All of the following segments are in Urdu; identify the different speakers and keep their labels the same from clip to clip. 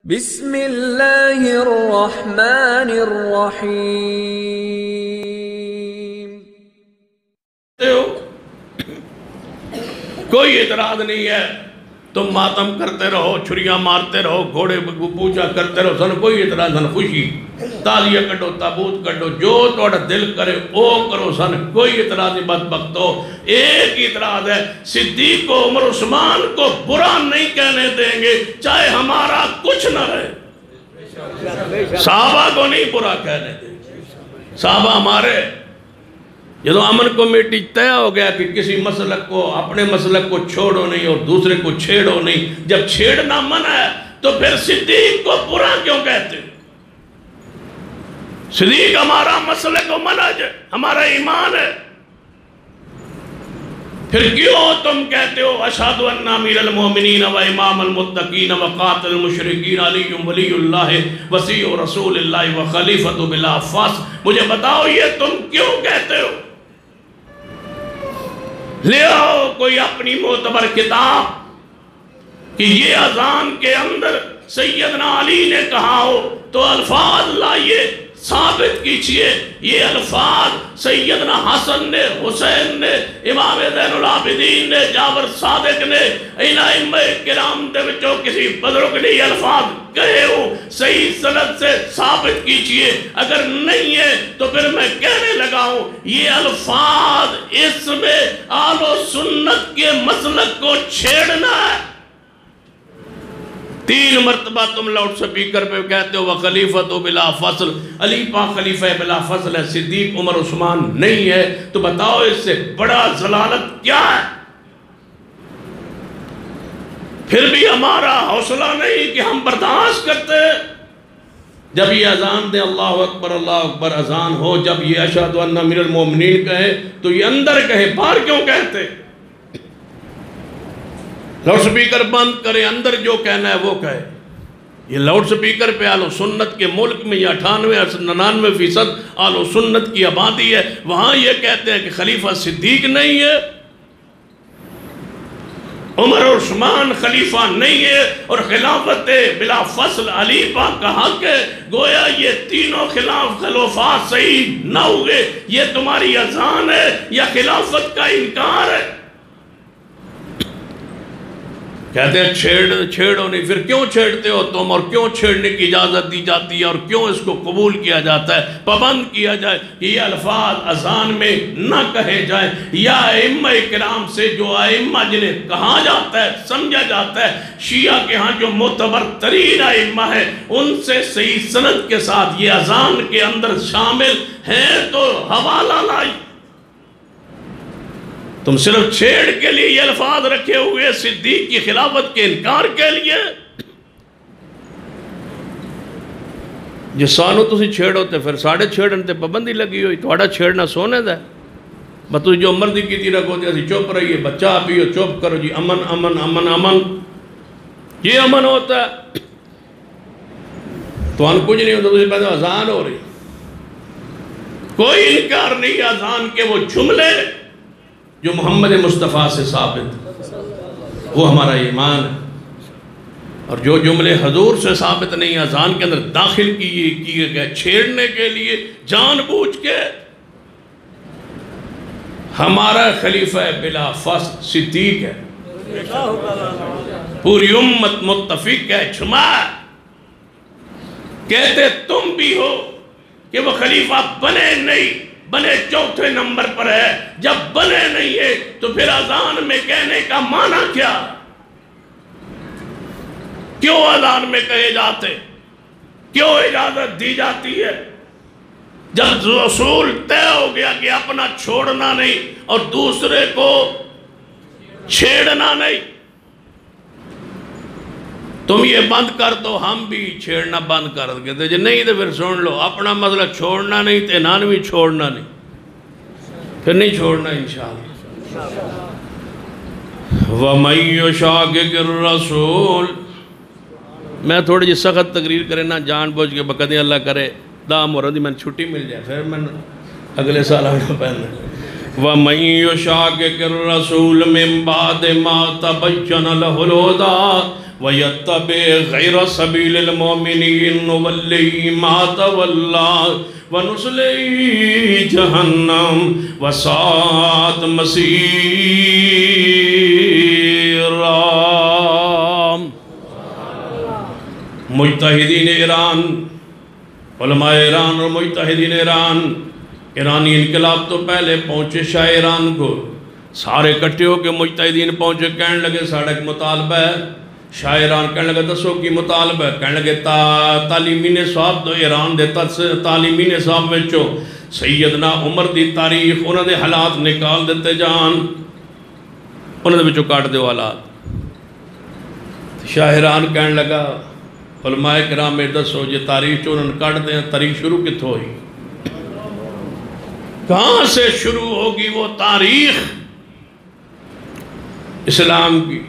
Speaker 1: بسم اللہ الرحمن الرحیم۔
Speaker 2: کوئی اعتراض نہیں ہے، تم ماتم کرتے رہو، چھریاں مارتے رہو، گھوڑے پوجا کرتے رہو، سن کوئی اعتراض نہیں، خوشی تالیہ کٹو، تابوت کٹو، جو توڑا دل کرے او کرو، سن کوئی اعتراض نہیں۔ بدبختو ایک اعتراض ہے، صدیق کو عمر عثمان کو برا نہیں کہنے دیں گے چاہے ہمارا کچھ نہ رہے، صحابہ کو نہیں برا کہنے دیں گے۔ صحابہ ہمارے جدو امن کمیٹی طے ہو گیا کہ کسی مسلک کو، اپنے مسلک کو چھوڑو نہیں اور دوسرے کو چھیڑو نہیں، جب چھیڑنا منع ہے تو پھر صدیق کو برا کیوں کہتے ہیں؟ صدیق ہمارا مسلک و منہج ہے، ہمارا ایمان ہے، پھر کیوں تم کہتے ہو اشہد ان امیر المومنین و امام المتقین و قاتل المشرکین علی ولی اللہ وسیع رسول اللہ و خلیفۃ بلا فاس؟ مجھے بتاؤ یہ تم کیوں کہتے ہو؟ لے آؤ کوئی اپنی معتبر کتاب کہ یہ اذان کے اندر سیدنا علی نے کہا ہو تو الفاظ لائیے، ثابت کیجئے یہ الفاظ سیدنا حسن نے، حسین نے، امام زین العابدین نے، جعفر صادق نے، ان ائمہ کرام دے وچوں کسی بزرگ نے یہ الفاظ کہے ہو، صحیح سند سے ثابت کیجئے۔ اگر نہیں ہے تو پھر میں کہنے لگا ہوں یہ الفاظ اس میں اہل و سنت کے مسلک کو چھیڑنا ہے۔ 3 مرتبہ تم لاؤڈ سپیکر پہ کہتے ہو وخلیفۃ بلا فصل، علی پاک خلیفہ بلا فصل ہے، صدیق عمر عثمان نہیں ہے، تو بتاؤ اس سے بڑا ضلالت کیا ہے؟ پھر بھی ہمارا حوصلہ نہیں کہ ہم برداشت کرتے، جب یہ اذان دے اللہ اکبر اذان ہو، جب یہ اشہد ان امیر المومنین کہے تو یہ اندر کہے، باہر کیوں کہتے؟ لاؤڈ سپیکر بند کرے، اندر جو کہنا ہے وہ کہے۔ یہ لاؤڈ سپیکر پہ اہل سنت کے ملک میں یہ 98-99% اہل سنت کی آبادی ہے، وہاں یہ کہتے ہیں کہ خلیفہ صدیق نہیں ہے، عمر عثمان خلیفہ نہیں ہے، اور خلافت بلا فصل علی پاک کا حق ہے۔ گویا یہ تینوں خلافات صحیح نہ ہوئے، یہ تمہاری اذان ہے یا خلافت کا انکار ہے؟ کہتے ہیں چھیڑو نہیں، پھر کیوں چھیڑتے ہو تم، اور کیوں چھیڑنے کی اجازت دی جاتی ہے، اور کیوں اس کو قبول کیا جاتا ہے، پابند کیا جائے کہ یہ الفاظ اذان میں نہ کہے جائیں، یا ائمہ کرام سے جو ائمہ جنہیں کہا جاتا ہے، سمجھا جاتا ہے، شیعہ کے ہاں جو معتبر ترین ائمہ ہیں، ان سے صحیح سند کے ساتھ یہ اذان کے اندر شامل ہیں تو حوالہ لائی۔ تم صرف چھیڑ کے لیے یہ الفاظ رکھے ہوئے صدیق کی خلافت کے انکار کے لیے، جس سانو تسی چھیڑو تے پھر ساڑھے چھیڑن تے پابندی لگی ہوئی، توڑا چھیڑنا سونے دا ہے، بس جو مرضی کی تھی رکھو تے اسی چوپ رہیے، بچہ پیو چوپ کرو جی، امن امن امن امن، یہ امن ہوتا ہے۔ تو ان کچھ نہیں ہوتا، تسی پہلے اذان ہو رہی، کوئی انکار نہیں اذان کے وہ جملے جو محمد مصطفیٰ سے ثابت، وہ ہمارا ایمان ہے، اور جو جملے حضور سے ثابت نہیں اذان کے اندر داخل کیے گئے چھیڑنے کے لیے جان بوجھ کے، ہمارا خلیفہ بلا فصل صدیق ہے، پوری امت متفق ہے، اجماع کہتے تم بھی ہو کہ وہ خلیفہ بنے نہیں، بنے چوتھے نمبر پر ہے، جب بنے نہیں ہے تو پھر اذان میں کہنے کا معنی کیا؟ کیوں اذان میں کہے جاتے؟ کیوں اجازت دی جاتی ہے؟ جب رسول طے ہو گیا کہ اپنا چھوڑنا نہیں اور دوسرے کو چھیڑنا نہیں، تم یہ بند کر دو، ہم بھی چھیڑنا بند کر دیں، جب نہیں تو پھر سن لو، اپنا مسئلہ چھوڑنا نہیں تو انانوی چھوڑنا نہیں، پھر نہیں چھوڑنا انشاءاللہ۔ وَمَن يُشَاقِقِ الرَّسُولِ، میں تھوڑی جی سخت تقریر کرے نا، جان بوجھ کے بقدیں اللہ کرے، دام ہو رہا دی میں چھٹی مل جائے، پھر میں اگلے سال آگے پہننا۔ وَمَن يُشَاقِقِ الرَّسُولِ مِن بَعْدِ مَا تَبَيَّنَ لَهُ الْهُدَىٰ وَيَتَّبِعْ غَيْرَ سَبِيلِ الْمُؤْمِنِينَ نُوَلِّهِ مَا تَوَلَّىٰ وَنُصْلِهِ جَهَنَّمَ وَسَاءَتْ مَصِيرًا۔ مجتہدین ایران، علماء ایران اور مجتہدین ایران، ایرانی انقلاب تو پہلے پہنچے شاہ ایران کو، سارے کٹھے ہو کے مجتہدین پہنچے، کہنے لگے ساڑھا ایک مطالبہ ہے۔ شاہ ایران کہنے لگے دسو کی مطالبہ ہے؟ کہنے لگے تعلیمی نصاب تو ایران دے تعلیمی نصاب میں چو سیدنا عمر دی تاریخ انہوں نے حالات نکال دیتے جان، انہوں نے بچو کاٹ دے حالات۔ شاہ ایران کہنے لگا علماء کرام میں دسو یہ تاریخ جو انہوں نے کاٹ دیں، تاریخ شروع کتھو ہوئی؟ کہاں سے شروع ہوگی وہ تاریخ اسلام کی؟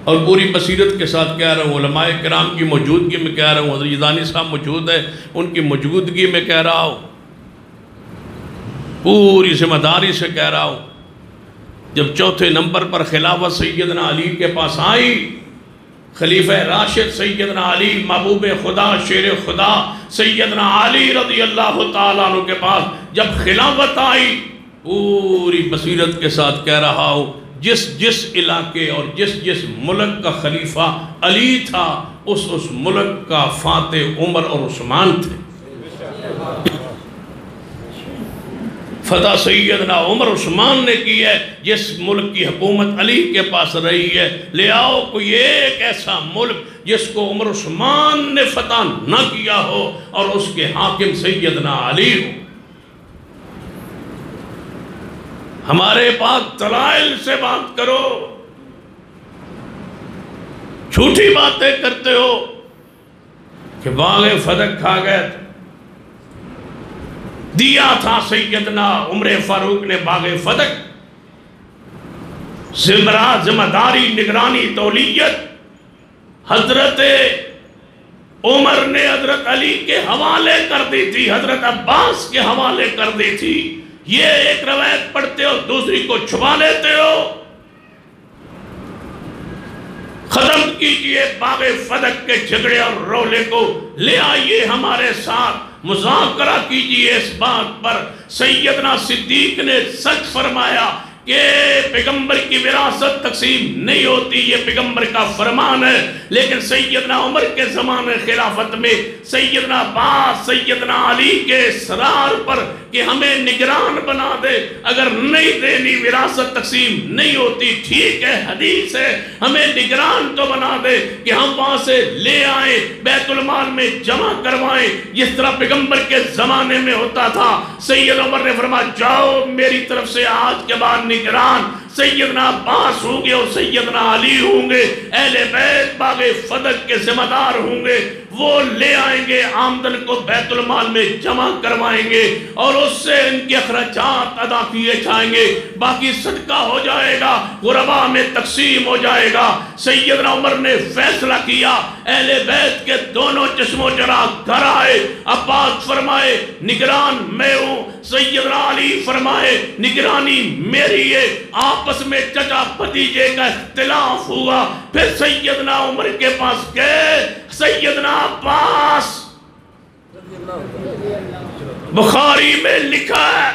Speaker 2: اور پوری بصیرت کے ساتھ کہہ رہا ہوں، علماء کرام کی موجودگی میں کہہ رہا ہوں، حضرت یزدانی صاحب موجود ہے، ان کی موجودگی میں کہہ رہا ہوں، پوری ذمہ داری سے کہہ رہا ہوں۔ جب چوتھے نمبر پر خلافت سیدنا علی کے پاس آئی، خلیفہ راشد سیدنا علی، محبوب خدا، شیر خدا سیدنا علی رضی اللہ تعالیٰ عنہ کے پاس جب خلافت آئی، پوری بصیرت کے ساتھ کہہ رہا ہوں، جس علاقے اور جس ملک کا خلیفہ علی تھا، اس ملک کا فاتح عمر اور عثمان تھے۔ فتح سیدنا عمر عثمان نے کی ہے، جس ملک کی حکومت علی کے پاس رہی ہے، لے آؤ کوئی ایک ایسا ملک جس کو عمر عثمان نے فتح نہ کیا ہو اور اس کے حاکم سیدنا علی ہو۔ ہمارے پاک دلائل سے بات کرو، جھوٹی باتیں کرتے ہو کہ باغ فتح کھا گئے دیا تھا سیدنا عمر فاروق نے باغ فتح، ذمہ داری نگرانی تولیت حضرت عمر نے حضرت علی کے حوالے کر دی تھی، حضرت عباس کے حوالے کر دی تھی۔ یہ ایک روایت پڑھتے ہو، دوسری کو چھپا لیتے ہو۔ ختم کیجئے باغ فتح کے جھگڑے اور رولے کو، لے آئیے ہمارے ساتھ مذاکرہ کیجئے اس بات پر۔ سیدنا صدیق نے سچ فرمایا کہ پیغمبر کی وراثت تقسیم نہیں ہوتی، یہ پیغمبر کا فرمان ہے، لیکن سیدنا عمر کے زمانے خلافت میں سیدنا عباس سیدنا علی کے اصرار پر کہ ہمیں نگران بنا دے، اگر نہیں دینی وراثت تقسیم نہیں ہوتی، ٹھیک ہے حدیث ہے، ہمیں نگران تو بنا دے کہ ہم وہاں سے لے آئیں، بیت المال میں جمع کروائیں، جس طرح پیغمبر کے زمانے میں ہوتا تھا۔ سید عمر نے فرمایا جاؤ میری طرف سے آج کے بعد نگران سیدنا عباس ہوں گے اور سیدنا علی ہوں گے، اہل بیت باغ فتح کے ذمہ دار ہوں گے، وہ لے آئیں گے، آمدن کو بیت المال میں جمع کروائیں گے اور اس سے ان کے اخراجات ادا کیے جائیں گے، باقی صدقہ ہو جائے گا، غرباء میں تقسیم ہو جائے گا۔ سیدنا عمر نے فیصلہ کیا، اہل بیت کے دونوں چشم و چراغ گھر آئے، عباس فرمائے نگران میں ہوں، سیدنا علی فرمائے نگرانی میری ہے، آپس میں چچا بھتیجے کا اختلاف ہوا، پھر سیدنا عمر کے پاس گئے، سیدنا عباس، بخاری میں لکھا ہے،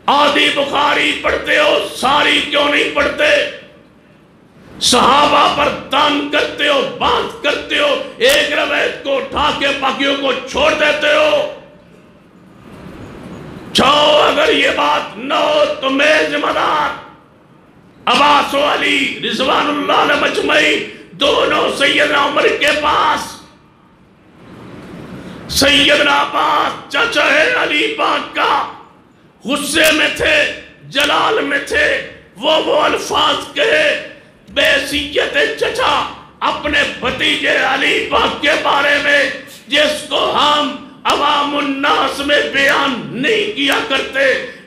Speaker 2: آدھی بخاری پڑھتے ہو ساری کیوں نہیں پڑھتے؟ صحابہ پر تان کرتے ہو، بات کرتے ہو، ایک روایت کو اٹھا کے باقیوں کو چھوڑ دیتے ہو۔ چھاؤ اگر یہ بات نہ ہو تو میں ذمہ دار۔ عباس و علی رضوان اللہ علیہ مجمعین دونوں سیدنا عمر کے پاس، سیدنا عباس چچا ہے علی پاک کا، غصے میں تھے، جلال میں تھے، وہ الفاظ کہے بے حیثیت چچا اپنے بھتیجے علی پاک کے بارے میں جس کو ہم عوام الناس میں بیان نہیں کیا کرتے،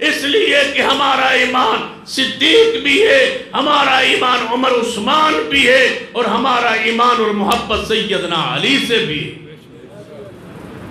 Speaker 2: اس لیے کہ ہمارا ایمان صدیق بھی ہے، ہمارا ایمان عمر عثمان بھی ہے، اور ہمارا ایمان اور محبت سیدنا علی سے بھی ہے۔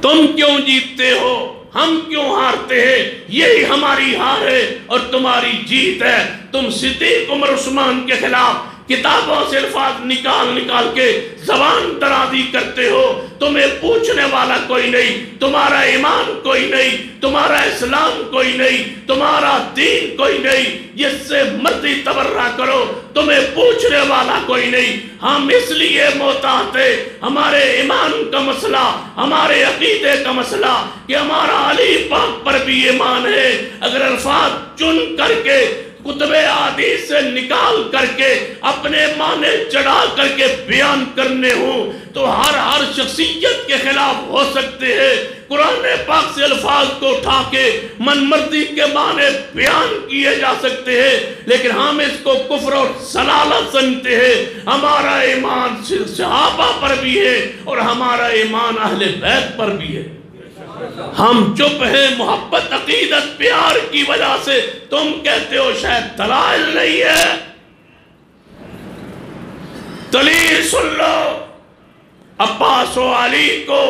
Speaker 2: تم کیوں جیتتے ہو، ہم کیوں ہارتے ہیں؟ یہی ہماری ہار ہے اور تمہاری جیت ہے۔ تم صدیق عمر عثمان کے خلاف کتابوں سے الفاظ نکال نکال کے زبان درازی کرتے ہو، تمہیں پوچھنے والا کوئی نہیں، تمہارا ایمان کوئی نہیں، تمہارا اسلام کوئی نہیں، تمہارا دین کوئی نہیں، جس سے مرضی تبرہ کرو، تمہیں پوچھنے والا کوئی نہیں۔ ہم اس لیے محتاط ہیں، ہمارے ایمان کا مسئلہ، ہمارے عقیدے کا مسئلہ، کہ ہمارا علی پاک پر بھی ایمان ہے۔ اگر الفاظ چن کر کے کتب حدیث سے نکال کر کے اپنے معنی چڑھا کر کے بیان کرنے ہوں تو ہر شخصیت کے خلاف ہو سکتے ہیں۔ قرآن پاک سے الفاظ کو اٹھا کے من مرضی کے معنی بیان کیے جا سکتے ہیں، لیکن ہم اس کو کفر اور ضلالت سمجھتے ہیں۔ ہمارا ایمان صحابہ پر بھی ہے اور ہمارا ایمان اہل بیت پر بھی ہے۔ ہم چپ ہیں محبت، عقیدت، پیار کی وجہ سے۔ تم کہتے ہو شاید دلائل نہیں ہے، دلیل سن لو۔ عباس و علی کو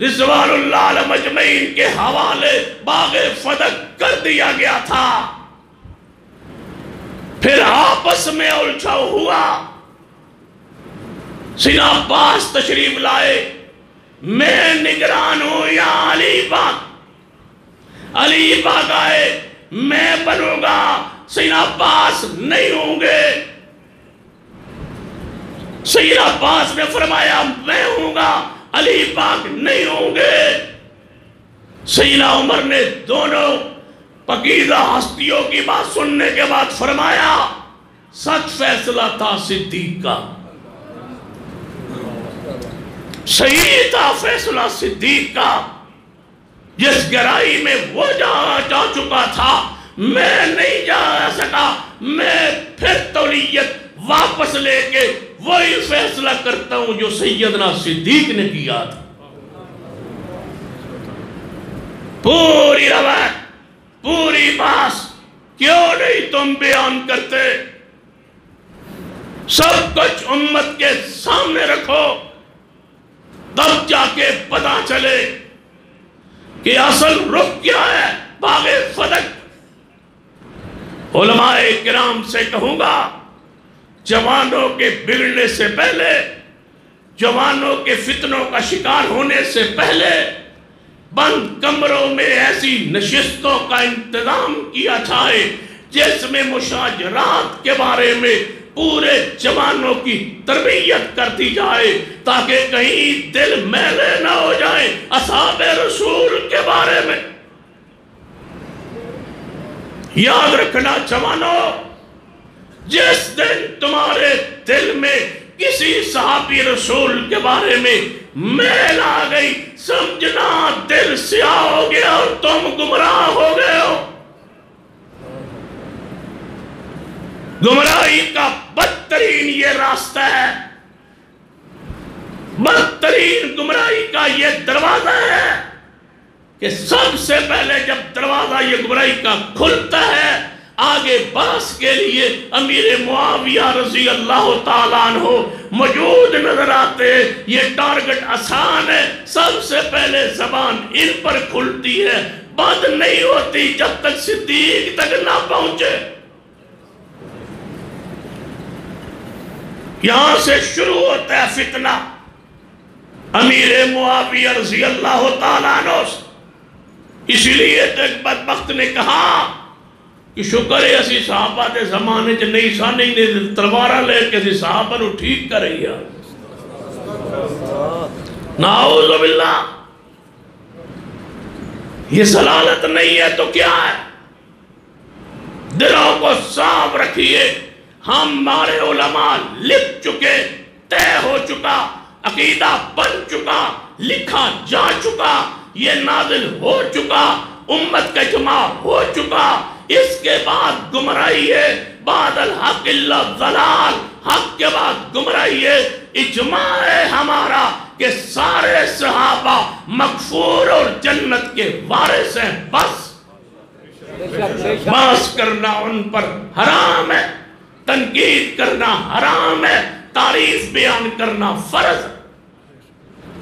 Speaker 2: رضوان اللہ علیہ مجمعین کے حوالے باغ فدق کر دیا گیا تھا، پھر آپس میں الجھاؤ ہوا۔ سیدنا عباس تشریف لائے، میں نگران ہوں یا علی پاک؟ علی پاک آئے، میں بنوں گا، سیدنا عباس نہیں ہوں گے۔ سیدنا عباس نے فرمایا میں ہوں گا، علی پاک نہیں ہوں گے۔ سیدنا عمر نے دونوں پاکیزہ ہستیوں کی بات سننے کے بعد فرمایا سچ فیصلہ تھا صدیق کا، صحیح تھا فیصلہ صدیق کا، جس گہرائی میں وہ جا چکا تھا میں نہیں جا سکا، میں پھر تولیت واپس لے کے وہی فیصلہ کرتا ہوں جو سیدنا صدیق نے کیا تھا۔ پوری روایت، پوری باس کیوں نہیں تم بیان کرتے؟ سب کچھ امت کے سامنے رکھو، تب جا کے پتا چلے کہ اصل رخ کیا ہے باغ فدق۔ علماء کرام سے کہوں گا، جوانوں کے بگڑنے سے پہلے، جوانوں کے فتنوں کا شکار ہونے سے پہلے بند کمروں میں ایسی نشستوں کا انتظام کیا جائے جس میں مشاجرات کے بارے میں پورے جوانوں کی تربیت کر دی جائے، تاکہ کہیں دل میلے نہ ہو جائیں اصحاب رسول کے بارے میں۔ یاد رکھنا جوانوں، جس دن تمہارے دل میں کسی صحابی رسول کے بارے میں میل آ گئی، سمجھنا دل سیاہ ہو گیا اور تم گمراہ ہو گئے ہو۔ گمراہی کا بدترین یہ راستہ ہے، بدترین گمراہی کا یہ دروازہ ہے کہ سب سے پہلے جب دروازہ یہ گمراہی کا کھلتا ہے، آگے بحث کے لیے امیر معاویہ رضی اللہ تعالیٰ عنہ موجود نظر آتے ہیں۔ یہ ٹارگٹ آسان ہے، سب سے پہلے زبان ان پر کھلتی ہے، بند نہیں ہوتی جب تک صدیق تک نہ پہنچے۔ یہاں سے شروع ہوتا ہے فتنہ۔ امیر معاویہ رضی اللہ تعالیٰ عنہ، اسی لیے تو ایک بدبخت نے کہا کہ شکر ہے اسی صحابہ دے زمانے چ نہیں سانی نے تلوارہ لے کے اسی صحابہ نو ٹھیک کر رہی ہے۔ نعوذ باللہ، یہ ضلالت نہیں ہے تو کیا ہے؟ دلوں کو صاف رکھیے۔ ہمارے علماء لکھ چکے، طے ہو چکا، عقیدہ بن چکا، لکھا جا چکا، یہ نازل ہو چکا، امت کا اجماع ہو چکا۔ اس کے بعد گمراہی ہے، بعد الحق الا الضلال، حق کے بعد گمراہی ہے۔ اجماع ہے ہمارا کہ سارے صحابہ مغفور اور جنت کے وارث ہیں، بس بحث کرنا ان پر حرام ہے، تنقید کرنا حرام ہے، تعریف بیان کرنا فرض ہے۔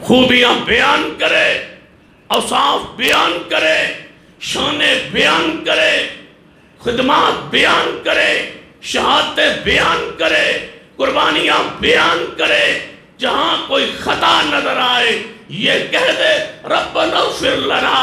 Speaker 2: خوبیاں بیان کرے، اوصاف بیان کرے، شانیں بیان کرے، خدمات بیان کرے، شہادتیں بیان کرے، قربانیاں بیان کرے، جہاں کوئی خطا نظر آئے یہ کہہ دے ربنا اغفر لنا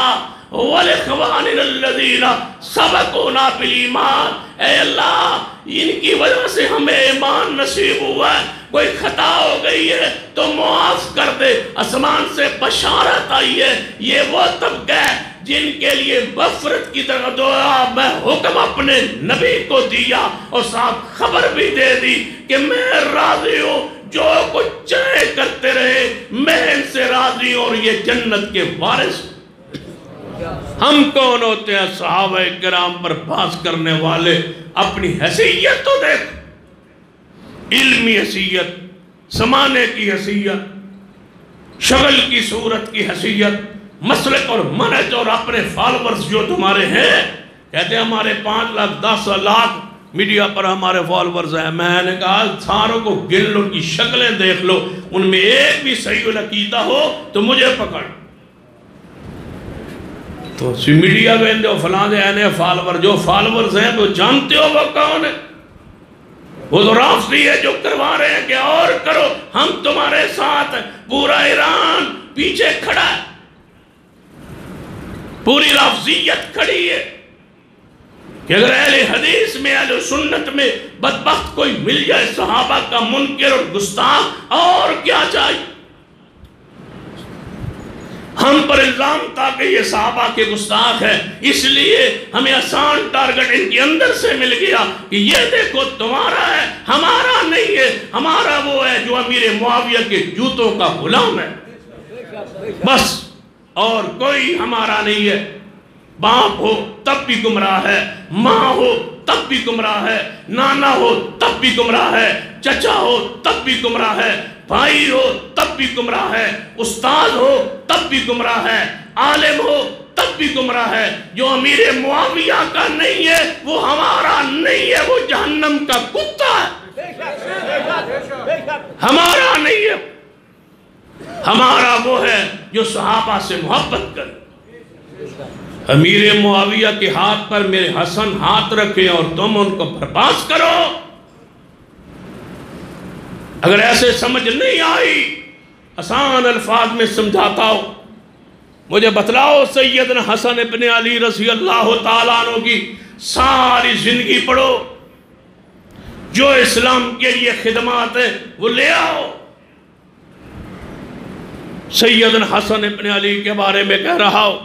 Speaker 2: وَلِإِخْوَانِنَا الَّذِينَ سَبَقُونَا بِالْإِيمَانِ، اے اللہ ان کی وجہ سے ہمیں ایمان نصیب ہوا ہے، کوئی خطا ہو گئی ہے تو معاف کر دے۔ آسمان سے بشارت آئی ہے، یہ وہ طبقہ ہے جن کے لیے مغفرت کی طرح دعا میں حکم اپنے نبی کو دیا اور ساتھ خبر بھی دے دی کہ میں راضی ہوں، جو کچھ چاہے کرتے رہے، میں ان سے راضی ہوں اور یہ جنت کے وارث۔ ہم کون ہوتے ہیں صحابہ کرام پر بحث کرنے والے؟ اپنی حیثیت تو دیکھ، علمی حیثیت، زمانے کی حیثیت، شغل کی صورت کی حیثیت، مسلک اور منہج اور اپنے فالورز جو تمہارے ہیں، کہتے ہیں ہمارے 5 لاکھ 10 لاکھ میڈیا پر ہمارے فالورز ہیں۔ میں نے کہا ساروں کو گن لو، ان کی شکلیں دیکھ لو، ان میں ایک بھی صحیح العقیدہ ہو تو مجھے پکڑ۔ تو میڈیا کہتے ہو فلاں دے اینے فالور، جو فالورز ہیں وہ جانتے ہو وہ کون ہے؟ وہ تو رافضی ہے جو کروا رہے ہیں کہ اور کرو، ہم تمہارے ساتھ، پورا ایران پیچھے کھڑا ہے، پوری رافضیت کھڑی ہے کہ اگر اہل حدیث میں اہل سنت میں بدبخت کوئی مل جائے صحابہ کا منکر اور گستاخ، اور کیا چاہیے؟ ہم پر الزام تھا کہ یہ صحابہ کے گستاخ ہے، اس لیے ہمیں آسان ٹارگٹ ان کے اندر سے مل گیا کہ یہ دیکھو تمہارا ہے، ہمارا نہیں ہے، ہمارا وہ ہے جو امیر معاویہ کے جوتوں کا غلام ہے، بس اور کوئی ہمارا نہیں ہے۔ باپ ہو تب بھی گمراہ ہے، ماں ہو تب بھی گمراہ ہے، نانا ہو تب بھی گمراہ ہے، چچا ہو تب بھی گمراہ ہے، بھائی ہو تب بھی گمراہ ہے، استاد ہو تب بھی گمراہ ہے، عالم ہو تب بھی گمراہ ہے۔ جو امیر معاویہ کا نہیں ہے وہ ہمارا نہیں ہے، وہ جہنم کا کتا ہے، ہمارا نہیں ہے۔ ہمارا وہ ہے جو صحابہ سے محبت کرے۔ امیر معاویہ کے ہاتھ پر میرے حسن ہاتھ رکھے اور تم ان کو برباد کرو۔ اگر ایسے سمجھ نہیں آئی، آسان الفاظ میں سمجھاتا ہو، مجھے بتلاؤ سیدنا حسن ابن علی رضی اللہ تعالیٰ عنہ کی ساری زندگی پڑھو، جو اسلام کے لیے خدمات ہیں وہ لے آؤ۔ سیدنا حسن ابن علی کے بارے میں کہہ رہا ہوں،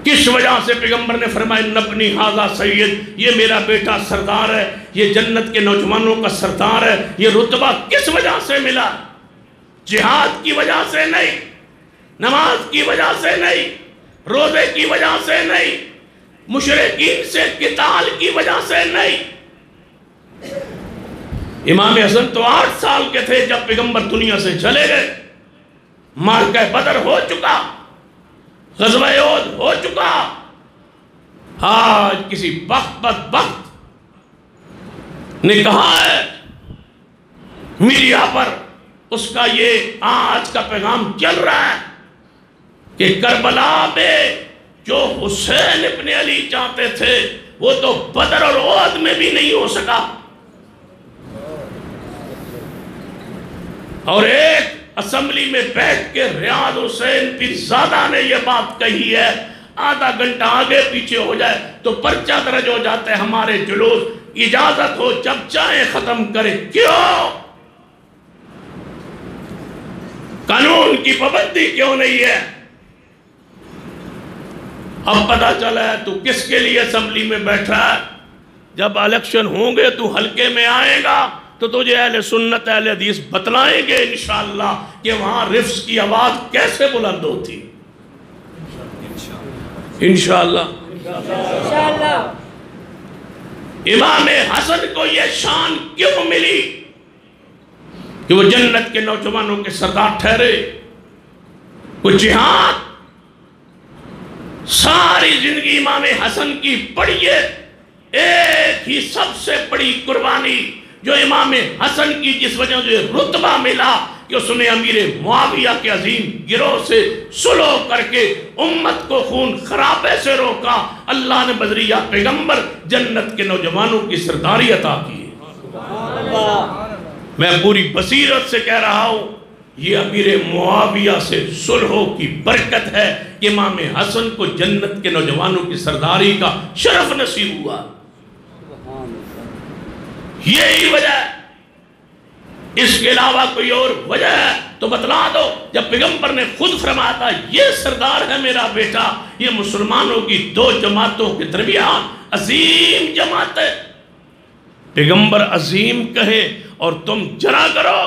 Speaker 2: کس وجہ سے پیغمبر نے فرمایا نبنی ھذا سید، یہ میرا بیٹا سردار ہے، یہ جنت کے نوجوانوں کا سردار ہے۔ یہ رتبہ کس وجہ سے ملا؟ جہاد کی وجہ سے نہیں، نماز کی وجہ سے نہیں، روزے کی وجہ سے نہیں، مشرکین سے قتال کی وجہ سے نہیں۔ امام حسن تو 8 سال کے تھے جب پیغمبر دنیا سے چلے گئے، معرکہ بدر ہو چکا، غزوہ احد ہو چکا۔ آج کسی بدبخت نے کہا ہے میڈیا پر، اس کا یہ آج کا پیغام چل رہا ہے کہ کربلا میں جو حسین ابن علی چاہتے تھے وہ تو بدر اور احد میں بھی نہیں ہو سکا۔ اور ایک اسمبلی میں بیٹھ کے ریاض حسین پیرزادہ نے یہ بات کہی ہے، آدھا گھنٹہ آگے پیچھے ہو جائے تو پرچہ درج ہو جاتا ہے ہمارے جلوس، اجازت ہو جب چاہیں ختم کرے۔ کیوں؟ قانون کی پابندی کیوں نہیں ہے؟ اب پتہ چلا ہے تو کس کے لیے اسمبلی میں بیٹھا ہے؟ جب الیکشن ہوں گے تو حلقے میں آئے گا تو تجھے اہل سنت اہل حدیث بتلائیں گے انشاءاللہ کہ وہاں رفض کی آواز کیسے بلند ہوتی۔ انشاءاللہ امام حسن کو یہ شان کیوں ملی کہ وہ جنت کے نوجوانوں کے سردار ٹھہرے؟ وہ جہاد ساری زندگی امام حسن کی پڑھیے، ایک ہی سب سے بڑی قربانی جو امام حسن کی جس وجہ سے رتبہ ملا کہ کہ اس نے امیر معاویہ کے عظیم گروہ سے صلح کر کے امت کو خون خرابے سے روکا. اللہ نے بذریعہ پیغمبر جنت کے نوجوانوں کی سرداری عطا کی. میں پوری بصیرت سے کہہ رہا ہوں یہ امیر معاویہ سے صلحوں کی برکت ہے کہ امام حسن کو جنت کے نوجوانوں کی سرداری کا شرف نصیب ہوا. یہی وجہ ہے. اس کے علاوہ کوئی اور وجہ ہے تو بتلا دو. جب پیغمبر نے خود فرمایا تھا یہ سردار ہے میرا بیٹا, یہ مسلمانوں کی دو جماعتوں کے درمیان عظیم جماعت ہے. پیغمبر عظیم کہے اور تم جرا کرو.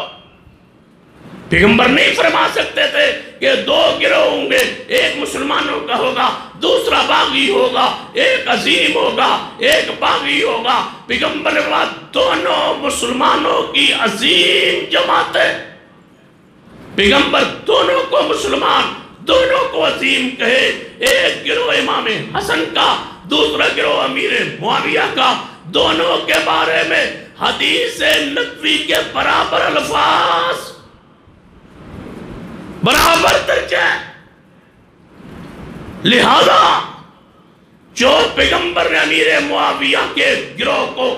Speaker 2: پیغمبر نہیں فرما سکتے تھے کہ دو گروہ ہوں گے, ایک مسلمانوں کا ہوگا, دوسرا باغی ہوگا, ایک عظیم ہوگا, ایک باغی ہوگا. پیغمبر نے فرمایا دونوں مسلمانوں کی عظیم جماعت ہے. پیغمبر دونوں کو مسلمان, دونوں کو عظیم کہے. ایک گروہ امام حسن کا, دوسرا گروہ امیر معاویہ کا. دونوں کے بارے میں حدیث نبوی کے برابر الفاظ, برابر درجہ. لہذا جو پیغمبر نے امیر معاویہ کے گروہ کو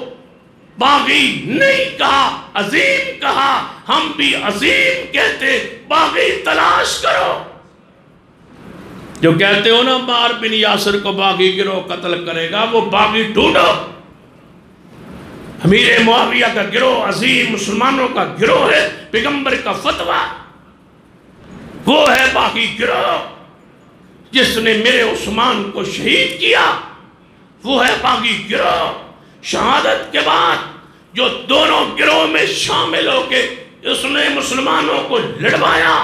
Speaker 2: باغی نہیں کہا, عظیم کہا, ہم بھی عظیم کہتے. باغی تلاش کرو. جو کہتے ہو نا عمار بن یاسر کو باغی گروہ قتل کرے گا, وہ باغی ڈھونڈو. امیر معاویہ کا گروہ عظیم مسلمانوں کا گروہ ہے. پیغمبر کا فتویٰ وہ ہے باغی گروہ. جس نے میرے عثمان کو شہید کیا وہ ہے باغی گروہ. شہادت کے بعد جو دونوں گروہ میں شامل ہو کے اس نے مسلمانوں کو لڑوایا,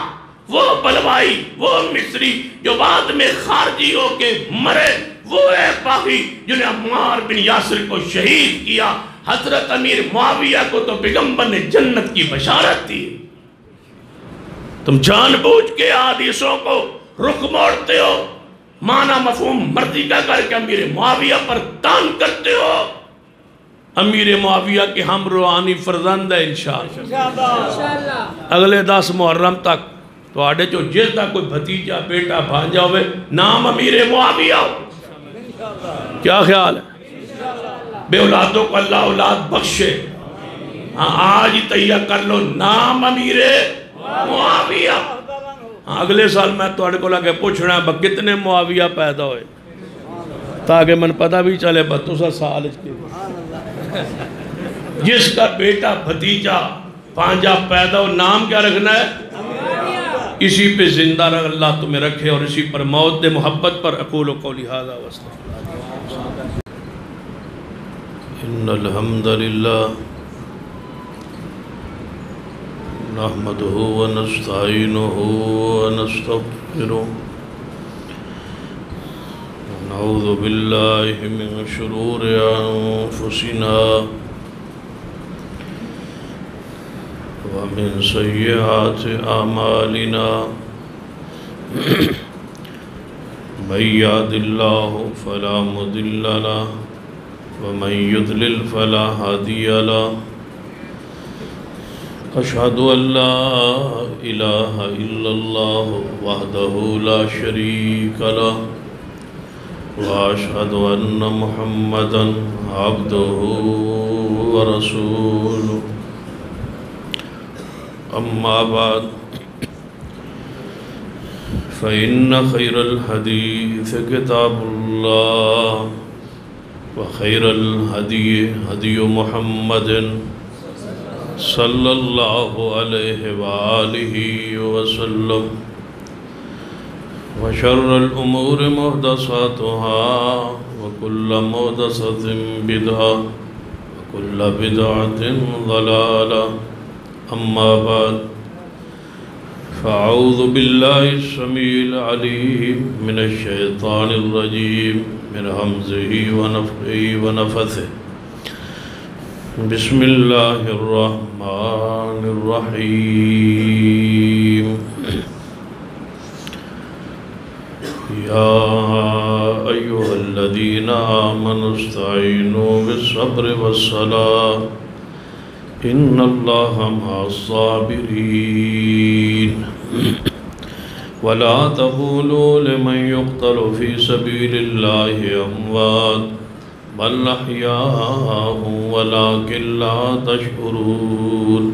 Speaker 2: وہ بلوائی, وہ مصری جو بعد میں خارجی ہو کے مرے, وہ ہے باغی جنہیں عمار بن یاسر کو شہید کیا. حضرت امیر معاویہ کو تو پیغمبر نے جنت کی بشارت دی. تم جان بوجھ کے حدیثوں کو رخ موڑتے ہو, معنی مفہوم مرضی کا کر کے امیر معاویہ پر تان کرتے ہو. امیر معاویہ کے ہم روحانی فرزند ہے انشاءاللہ. اگلے 10 محرم تک تو آڑے جو جس دا کوئی بھتیجا بیٹا بھانجا ہوئے نام امیر معاویہ ہو. کیا خیال ہے؟ بے اولادوں کو اللہ اولاد بخشے. آج ہی تیار کر لو نام امیر معاویہ. اگلے سال میں توڑے کو لگے پوچھنا ہے کتنے معاویہ پیدا ہوئے تاکہ من پتہ بھی چلے بتوسا سال اس کے. جس کا بیٹا بھتیجا پانجا پیدا ہو نام کیا رکھنا ہے؟ اسی پہ زندہ رکھ اللہ تمہیں رکھے اور اسی پر موت دے. محبت پر اقول قولی ھذا واستغفر. ان الحمدللہ نحمده ونستعینه ونستغفره ونعوذ باللہ من شرور انفسنا ومن سیئات اعمالنا من یهد اللہ فلا مضل له ومن یضلل فلا هادی له. اشہد ان لا الہ الا اللہ وحدہ لا شریک لہ واشہد ان محمدا عبدہ ورسولہ. اما بعد فإن خیر الحدیث کتاب اللہ وخیر الہدی ہدی محمد صلی اللہ علیہ وآلہ وسلم وشر الامور محدثاتها وكل محدثة بدعة وكل بدعة ضلالة. اما بعد فاعوذ باللہ السمیع العلیم من الشیطان الرجیم من همزه ونفخه ونفثه. بسم اللہ الرحمن الرحیم. یا ایہا الذین آمنوا استعینوا بالصبر والصلاة
Speaker 3: إن الله مع الصابرين ولا تقولوا لمن يقتل في سبيل الله أموات بل أحياء ولكن لا تشعرون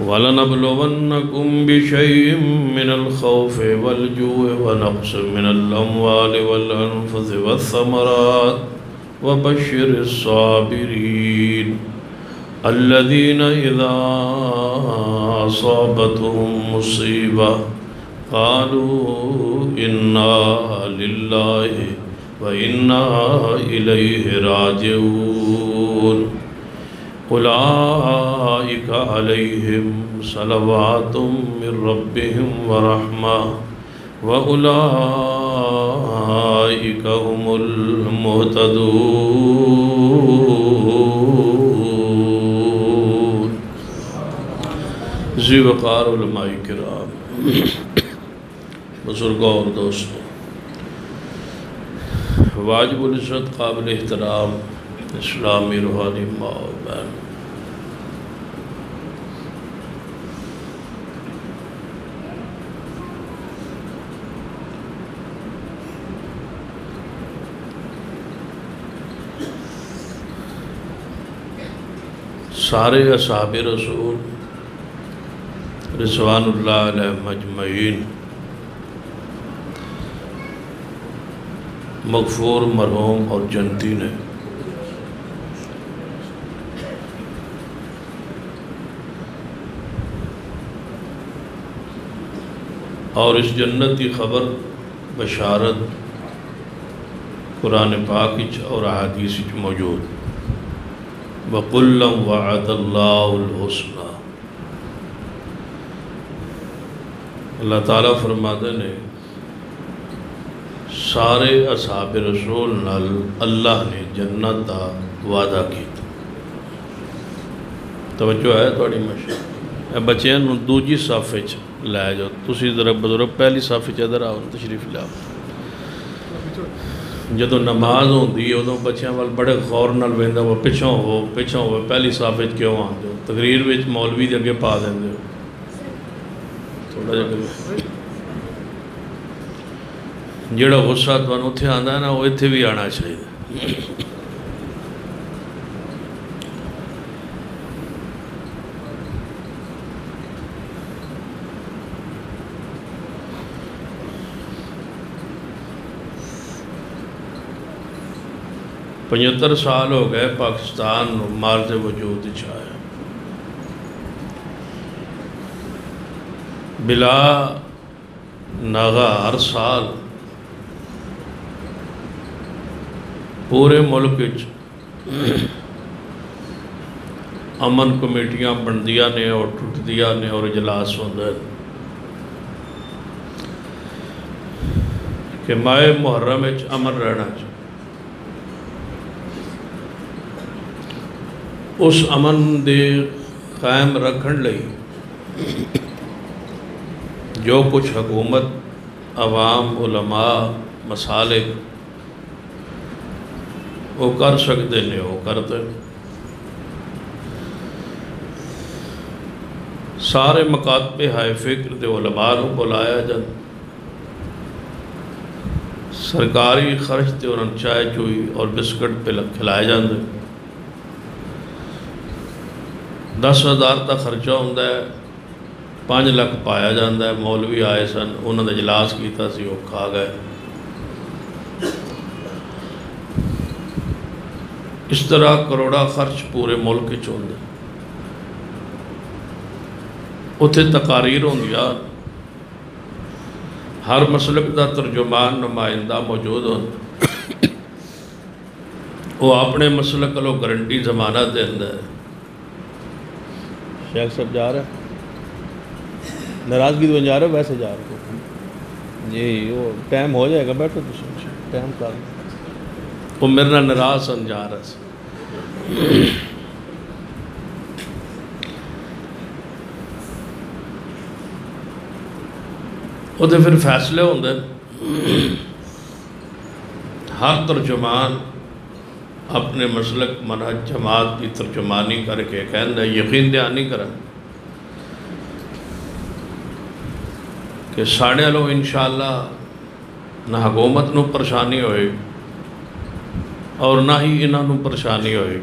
Speaker 3: ولنبلونكم بشيء من الخوف والجوع ونقص من الأموال والأنفس والثمرات وبشر الصابرين الذين إذا أصابتهم مصيبة قالوا إنا لله وإنا إليه راجعون أولئك عليهم صلوات من ربهم ورحمة وأولئك هم المهتدون. ذی وقار علماء کرام، بزرگوں اور دوستوں، واجب العزت قابل احترام اسلامی روحانی ماں اور بہن، سارے اصحاب رسول رضوان اللہ علیہ مجمعین مغفور، مرحوم اور جنتی نے اور اس جنت کی خبر بشارت قرآن پاک اور احادیث موجود. وَقُلًّا وَعَدَ اللَّهُ الْحُسْنَى. اللہ تعالیٰ فرماتے نے سارے اصحاب رسول نال اللہ نے جنت دا وعدہ کیتا. توجہ ہے تھوڑی مشہور بچیاں نوں دوجی صف وچ لے جاؤ. تسی ذرا بزرگ پہلی صف وچ ادھر آؤ، تشریف لاؤ. جدوں نماز ہوندی ہے ادوں بچیاں وال بڑے غور نال ویندا، وہ پچھوں ہو پہلی صف وچ کیوں آندے ہو؟ تقریر وچ مولوی دے اگے پا دیندے ہو. تھوڑا جا جڑا غصہ تانوں اتھے آندا ہے نا، وہ اتھے بھی آنا چاہیے. پچھتر سال ہو گئے پاکستان مارز وجود چاہے بلا ناغا ہر سال پورے ملک امن کمیٹیاں بندیاں نے اور ٹوٹدیاں نے اور اجلاس ہوندے کہ ماہ محرم وچ امن رہنا چاہیے. اس امن دے قائم رکھن لئی جو کچھ حکومت، عوام، علماء، مسالک وہ کر سکتے ہیں وہ کرتے. سارے مکاتب ہائے فکر دے علماء کو بلایا جاتا، سرکاری خرچ تے انہوں چائے چوئی اور بسکٹ پہ کھلائے جاندے. 10,000 تا خرچہ ہوندہ ہے، 5 لاکھ پایا جاندہ ہے. مولوی آئے سن، انہوں نے اجلاس کیتا سی، وہ کھا گئے. اس طرح کروڑا خرچ پورے ملک چوندے. اتھے تقاریر ہوندیا، ہر مسلک دا ترجمان نمائندہ موجود ہوندہ. وہ اپنے مسلک کو گارنٹی ضمانت دیندہ ہے. شیخ صاحب جا رہا ہے، ناراضگی تو جا رہا ہے، ویسے جا رہا ہے جی. وہ ٹائم ہو جائے گا، بیٹھو تو ٹائم کر. وہ میرے نال ناراض سن جا رہا ہے. وہ تو پھر فیصلے ہوندے. ہر ترجمان اپنے مسلک منہج جماعت کی ترجمانی کر کے کہنا یقین دہانی کرا کہ ساڑھے لو انشاءاللہ نہ حکومت نو پریشانی ہوئے اور نہ ہی انہوں نو پریشانی ہوئے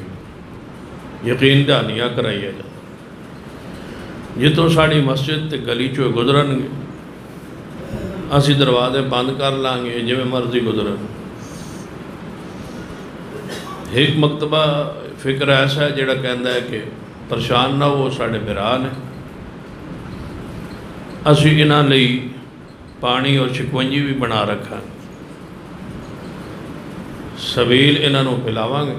Speaker 3: یقین دہانیاں کرائیے جا جتوں ساڑی مسجد تے گلی چوئے گزرن گے اسی دروازے بند کر لانگے جو مرضی گزرن ایک مکتبہ فکر ایسا ہے جڑا کہندا ہے کہ پریشان نہ ہو ساڑے بران ہے اسی انہاں لئی پانی اور شکنجی بھی بنا رکھا سبیل انہاں نو پلاواں گے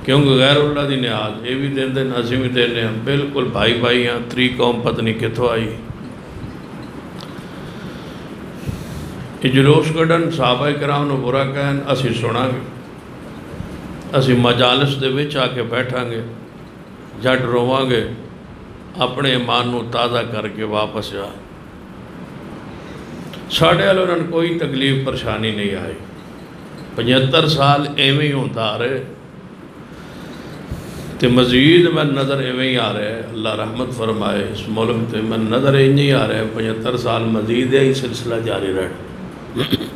Speaker 3: کیونکہ غیر اللہ دی نیاز یہ بھی دین دے اسی بھی دینے ہیں بالکل بھائی بھائی ہیں تری قوم پتنی کتھوں آئی یہ جلوس کڈن صحابہ کرام نو برا کہن اسی سنا گے اسی مجالس دے وچ آ کے بیٹھاں گے جٹ رواں گے اپنے ایمان نو تازہ کر کے واپس جا ساڑھے والوں نے کوئی تکلیف پریشانی نہیں آئی 75 سال ایویں ہی ہوتا آ رہے تے مزید میں نظر ایویں ہی آ رہے ہیں اللہ رحمت فرمائے اس ملک تے میں نظر ایویں ہی آ رہے ہیں 75 سال مزید ہے ہی سلسلہ جاری رہے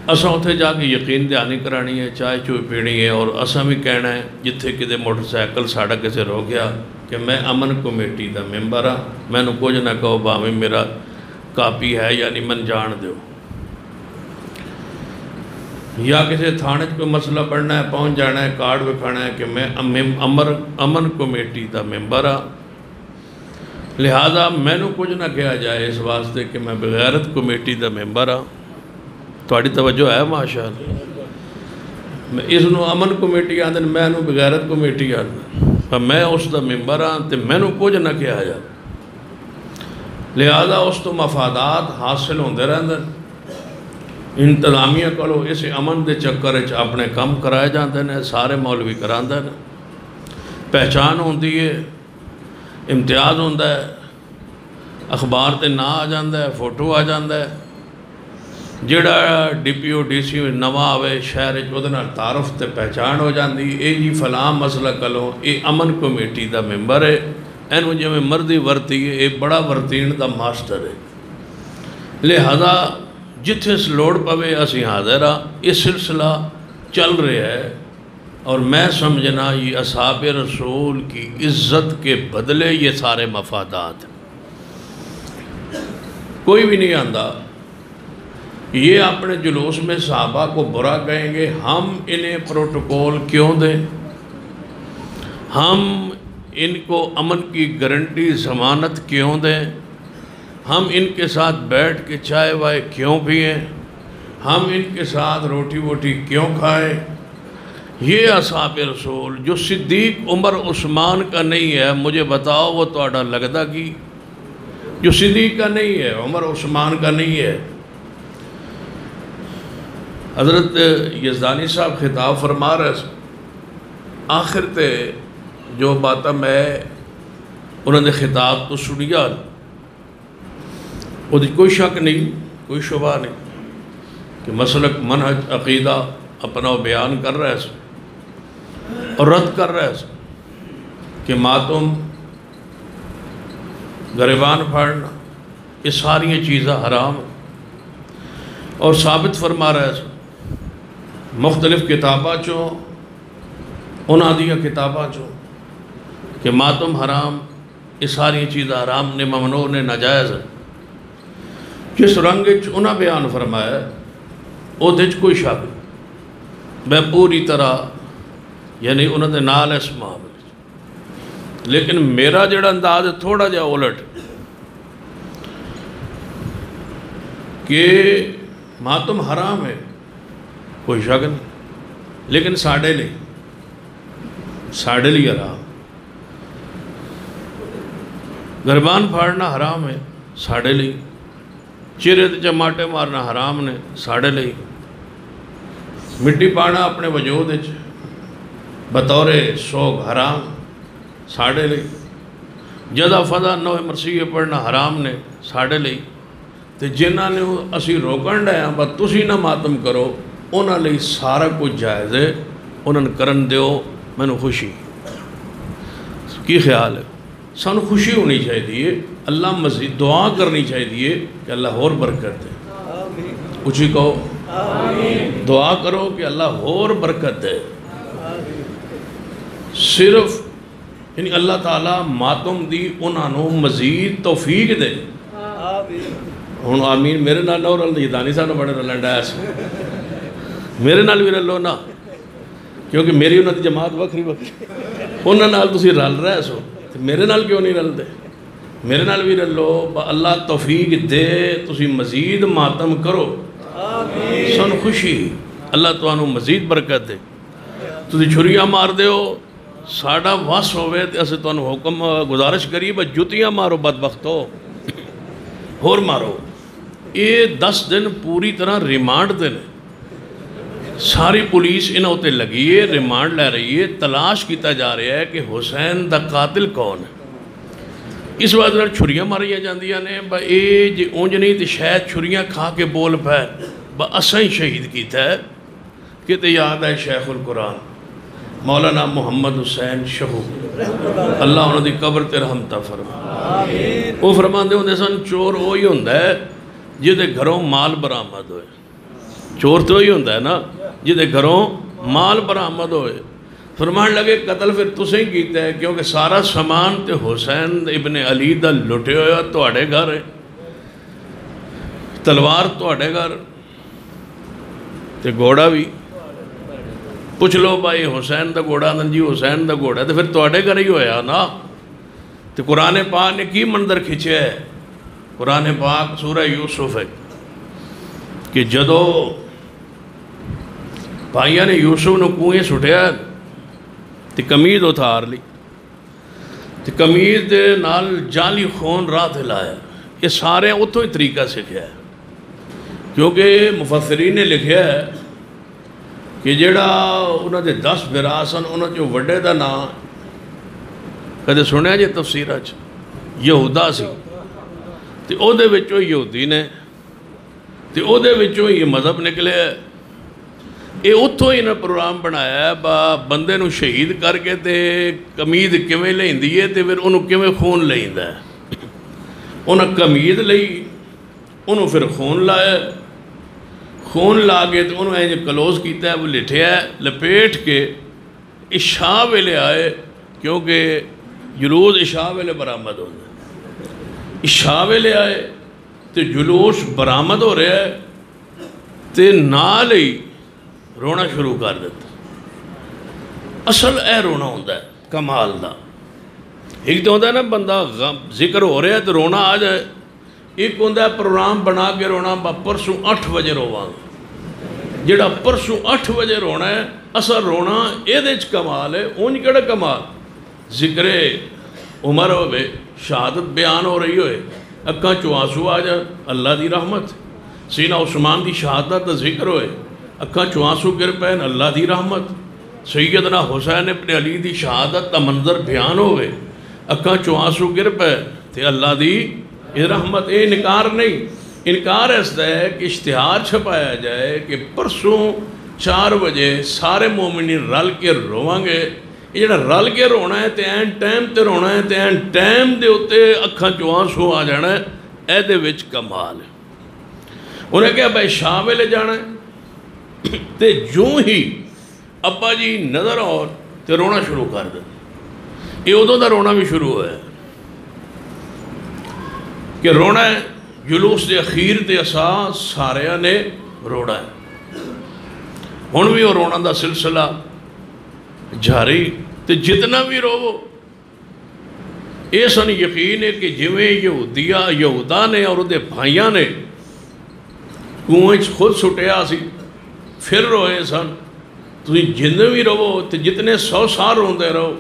Speaker 3: اساں اتھے جا کے یقین دہانی کرانی ہے چائے چوئی پینی ہے اور اساں بھی کہنا ہے جتھے کدے موٹر سائیکل ساڑا کسے رو گیا کہ میں امن کمیٹی دا ممبر ہاں میں نو کچھ نہ کہو باویں میرا کاپی ہے یعنی من جان دیو یا کسی تھانے کوئی مسئلہ پڑھنا ہے پہنچ جانا ہے کارڈ بکھانا ہے کہ میں امن کمیٹی دا ممبر ہاں لہذا میں نو کچھ نہ کہا جائے اس واسطے کہ میں بغیرت کمیٹی دا ممبر ہاں تھوڑی توجہ ہے ماشاءاللہ میں اس نو امن کمیٹی آدھن میں نو بغیرت کمیٹی آدھن میں اس دا ممبر ہاں تے میں نو کچھ نہ کہا جائے لہذا اس تو مفادات حاصل ہوندے رہندے انتظامیہ کلو اس امن دے چکر اپنے کم کرائے جاندے ہیں سارے مولوی کراندے ہیں پہچان ہوندی ہے امتیاز ہوندہ ہے اخبار تے نہ آ جاندہ ہے فوٹو آ جاندہ ہے جڑا D P O D C نواں آوے شہر چودنا تعارف تے پہچان ہو جاندی اے جی فلاں مسئلہ کلو اے امن کمیٹی دا ممبر ہے اینو جو میں مردی ورتی ہے اے بڑا ورتین دا ماسٹر ہے لہذا جتھے اس لوڑ پوے اسی حاضر ہاں یہ سلسلہ چل رہے ہے اور میں سمجھنا یہ اصحاب رسول کی عزت کے بدلے یہ سارے مفادات کوئی بھی نہیں آندہ یہ اپنے جلوس میں صحابہ کو برا کہیں گے ہم انہیں پروٹوکول کیوں دیں ہم ان کو امن کی گارنٹی ضمانت کیوں دیں ہم ان کے ساتھ بیٹھ کے چائے وائے کیوں پئیں ہم ان کے ساتھ روٹی ووٹی کیوں کھائیں یہ اصحاب رسول جو صدیق عمر عثمان کا نہیں ہے مجھے بتاؤ وہ توڑا لگتا کی جو صدیق کا نہیں ہے عمر عثمان کا نہیں ہے حضرت یزدانی صاحب خطاب فرما رہے آخر تے جو باتا میں انہوں نے خطاب تو سنیا وہ کوئی شک نہیں کوئی شبہ نہیں کہ مسلک منہج عقیدہ اپنا بیان کر رہے ہیں اور رد کر رہے ہیں کہ ماتم گریبان پھاڑنا یہ ساری چیزیں حرام اور ثابت فرما رہے ہیں مختلف کتابہ چوں انہاں دیا کتابہ چوں کہ ماتم حرام یہ ساری چیزیں حرام نے ممنوع نے ناجائز ہے جس رنگ انہاں بیان فرمایا ہے وہ دج کوئی شک میں پوری طرح یعنی انہوں نے نال اس معاملے لیکن میرا جڑا انداز ہے تھوڑا جا الٹ کہ ماتم حرام ہے کوئی شک نہیں لیکن ساڑھے لی حرام گربان پھاڑنا حرام ہے ساڑھے لی چہرے تے چماٹے مارنا حرام نے ساڑھے لی مٹی پانا اپنے وجود بطور سوگ حرام ساڑھے لی جدہ فضا نوہ مرثیہ پڑھنا حرام نے ساڑھے لی تے جنہاں نے اسی روکن رہے ہیں بس تسی نہ ماتم کرو انہاں لئی سارا کچھ جائز ہے، انہاں نے کرن دیو، مینوں خوشی کی خیال ہے؟ سانو خوشی ہونی چاہیے، اللہ مزید دعا کرنی چاہیے کہ اللہ اور برکت دے، اچھی کہو دعا کرو کہ اللہ اور برکت دے، صرف یعنی اللہ تعالیٰ ماتم دی انہاں نو مزید توفیق دے۔ ہوں آمین میرے نال نہ رل دانی صاحب بڑے رلن ڈایا سی، میرے نال بھی رلو نا، کیونکہ میری انہاں دی جماعت وکھری وکھری، انہاں نال تسی رل رہے سو، میرے نال کیوں نہیں رل دے؟ میرے نال بھی رلو، اللہ توفیق دے تسی مزید ماتم کرو، سن خوشی، اللہ تانوں مزید برکت دے۔ تسی چھریاں مار دیو، ساڑا واس ہوئے تے اسے تانوں حکم گزارش کری بس جتیاں مارو بدبختو، اور مارو۔ یہ 10 دن پوری طرح ریمانڈ دن، ساری پولیس انہوں تے لگی ہے، ریمانڈ لے رہی ہے، تلاش کیتا جا رہا ہے کہ حسین دا قاتل کون ہے۔ اس وقت اگر چھریاں ماریاں جاندیاں نے با اے جی اونج نہیں تے شاید چھریاں کھا کے بول پہ با اساں ہی شہید کیتا ہے کہ تے یاد ہے شیخ القرآن مولانا محمد حسین شہو، اللہ انہوں دی قبر تے رحمتہ فرما۔ وہ فرمان دے ہوندے سن چور وہی ہوندہ ہے جدے گھروں مال برآمد ہوئے، چور تو ہی ہوندہ ہے نا جدے گھروں مال برآمد ہوئے۔ فرمان لگے قتل پھر تسیں کیتا ہے کیونکہ سارا سامان تے حسین ابن علی دا لٹے ہویا توڑے گھر ہے، تلوار توڑے گھر تے گھوڑا بھی پوچھ لو بھائی حسین دا گھوڑا جی حسین دا گھوڑا تو پھر توڑے گھر ہی ہویا نا۔ تو قرآن پاک نے کی منظر کھچے ہے؟ قرآن پاک سورہ یوسف ہے کہ جدو بھائیاں نے یوسف نو کنویں سٹیا تے قمیض اتار لی تے قمیض دے نال جعلی خون راہ تے لایا، یہ سارے اتوں ہی طریقہ سکھیا ہے، کیونکہ مفسرین نے لکھیا ہے کہ جیڑا انہوں نے 10 برا سن انہوں نے وڈے دا نام کدے سنیا جی تفسیرہ یہودا سی، تے او دے وچوں یہودی نے تے او دے وچوں یہ مذہب نکلے ہے، یہ اتوں ہی انہیں پروگرام بنایا ہے با بندے نو شہید کر کے تے قمید کیویں لیندی ہے تے پھر انہوں کیویں خون لیندا ہے، انہوں قمید لئی انہوں پھر خون لایا، خون لا کے تو انہوں نے کلوز کیتا ہے وہ لٹھیا ہے لپیٹ کے عشاء ویلے آئے، کیونکہ جلوس عشاء ویلے برآمد ہونا ہے، عشاء ویلے آئے تو جلوس برآمد ہو رہا ہے تے نال ہی رونا شروع کر دیتا۔ اصل اے رونا ہوندہ ہے کمال دا، ایک تو ہوندہ ہے نا بندہ ذکر ہو رہا ہے تو رونا آ جائے، ایک ہوندہ ہے پروگرام بنا کے رونا با پرسوں 8 بجے روان، جڑا پرسوں 8 بجے رونا ہے اصل رونا اے دیچ کمال ہے، اونج کڑا کمال ذکر عمر ہوئے شہادت بیان ہو رہی ہوئے اکاں چوانسو آ جائے اللہ دی رحمت، سینہ عثمان دی شہادت دا ذکر ہوئے اکاں چوانسو گر پہن اللہ دی رحمت، سیدنا حسین ابن علی دی شہادت دا منظر بیان ہوئے اکاں چوانسو گر پہن تے اللہ دی رحمت۔ اے انکار نہیں، انکار ایسا ہے کہ اشتہار چھپایا جائے کہ پرسوں 4 بجے سارے مومنین رل کے روان گے، یہ جڑا رل کے رونا ہے تے این ٹائم تے رونا ہے تے این ٹائم دے ہوتے اکھاں چوانسو آ جانا ہے، اے دے وچ کمال ہے۔ انہیں کہا بھائی شاہ ویلے جانا ہے تے جو ہی ابا جی نظر اور تے رونا شروع کر دیں، یہ ادھوں دا رونا بھی شروع ہوا ہے کہ رونا ہے، جلوس دے اخیر دے اساں ساریاں نے رونا ہے، ہن بھی وہ رونا دا سلسلہ جاری تے جتنا بھی رو یہ سن یقین ہے کہ جویں یہودا نے اور دے بھائیاں نے کنویں خود سٹیا سی پھر روئے سن، تسی جتنے بھی رو تے جتنے 100 سال روندے رہو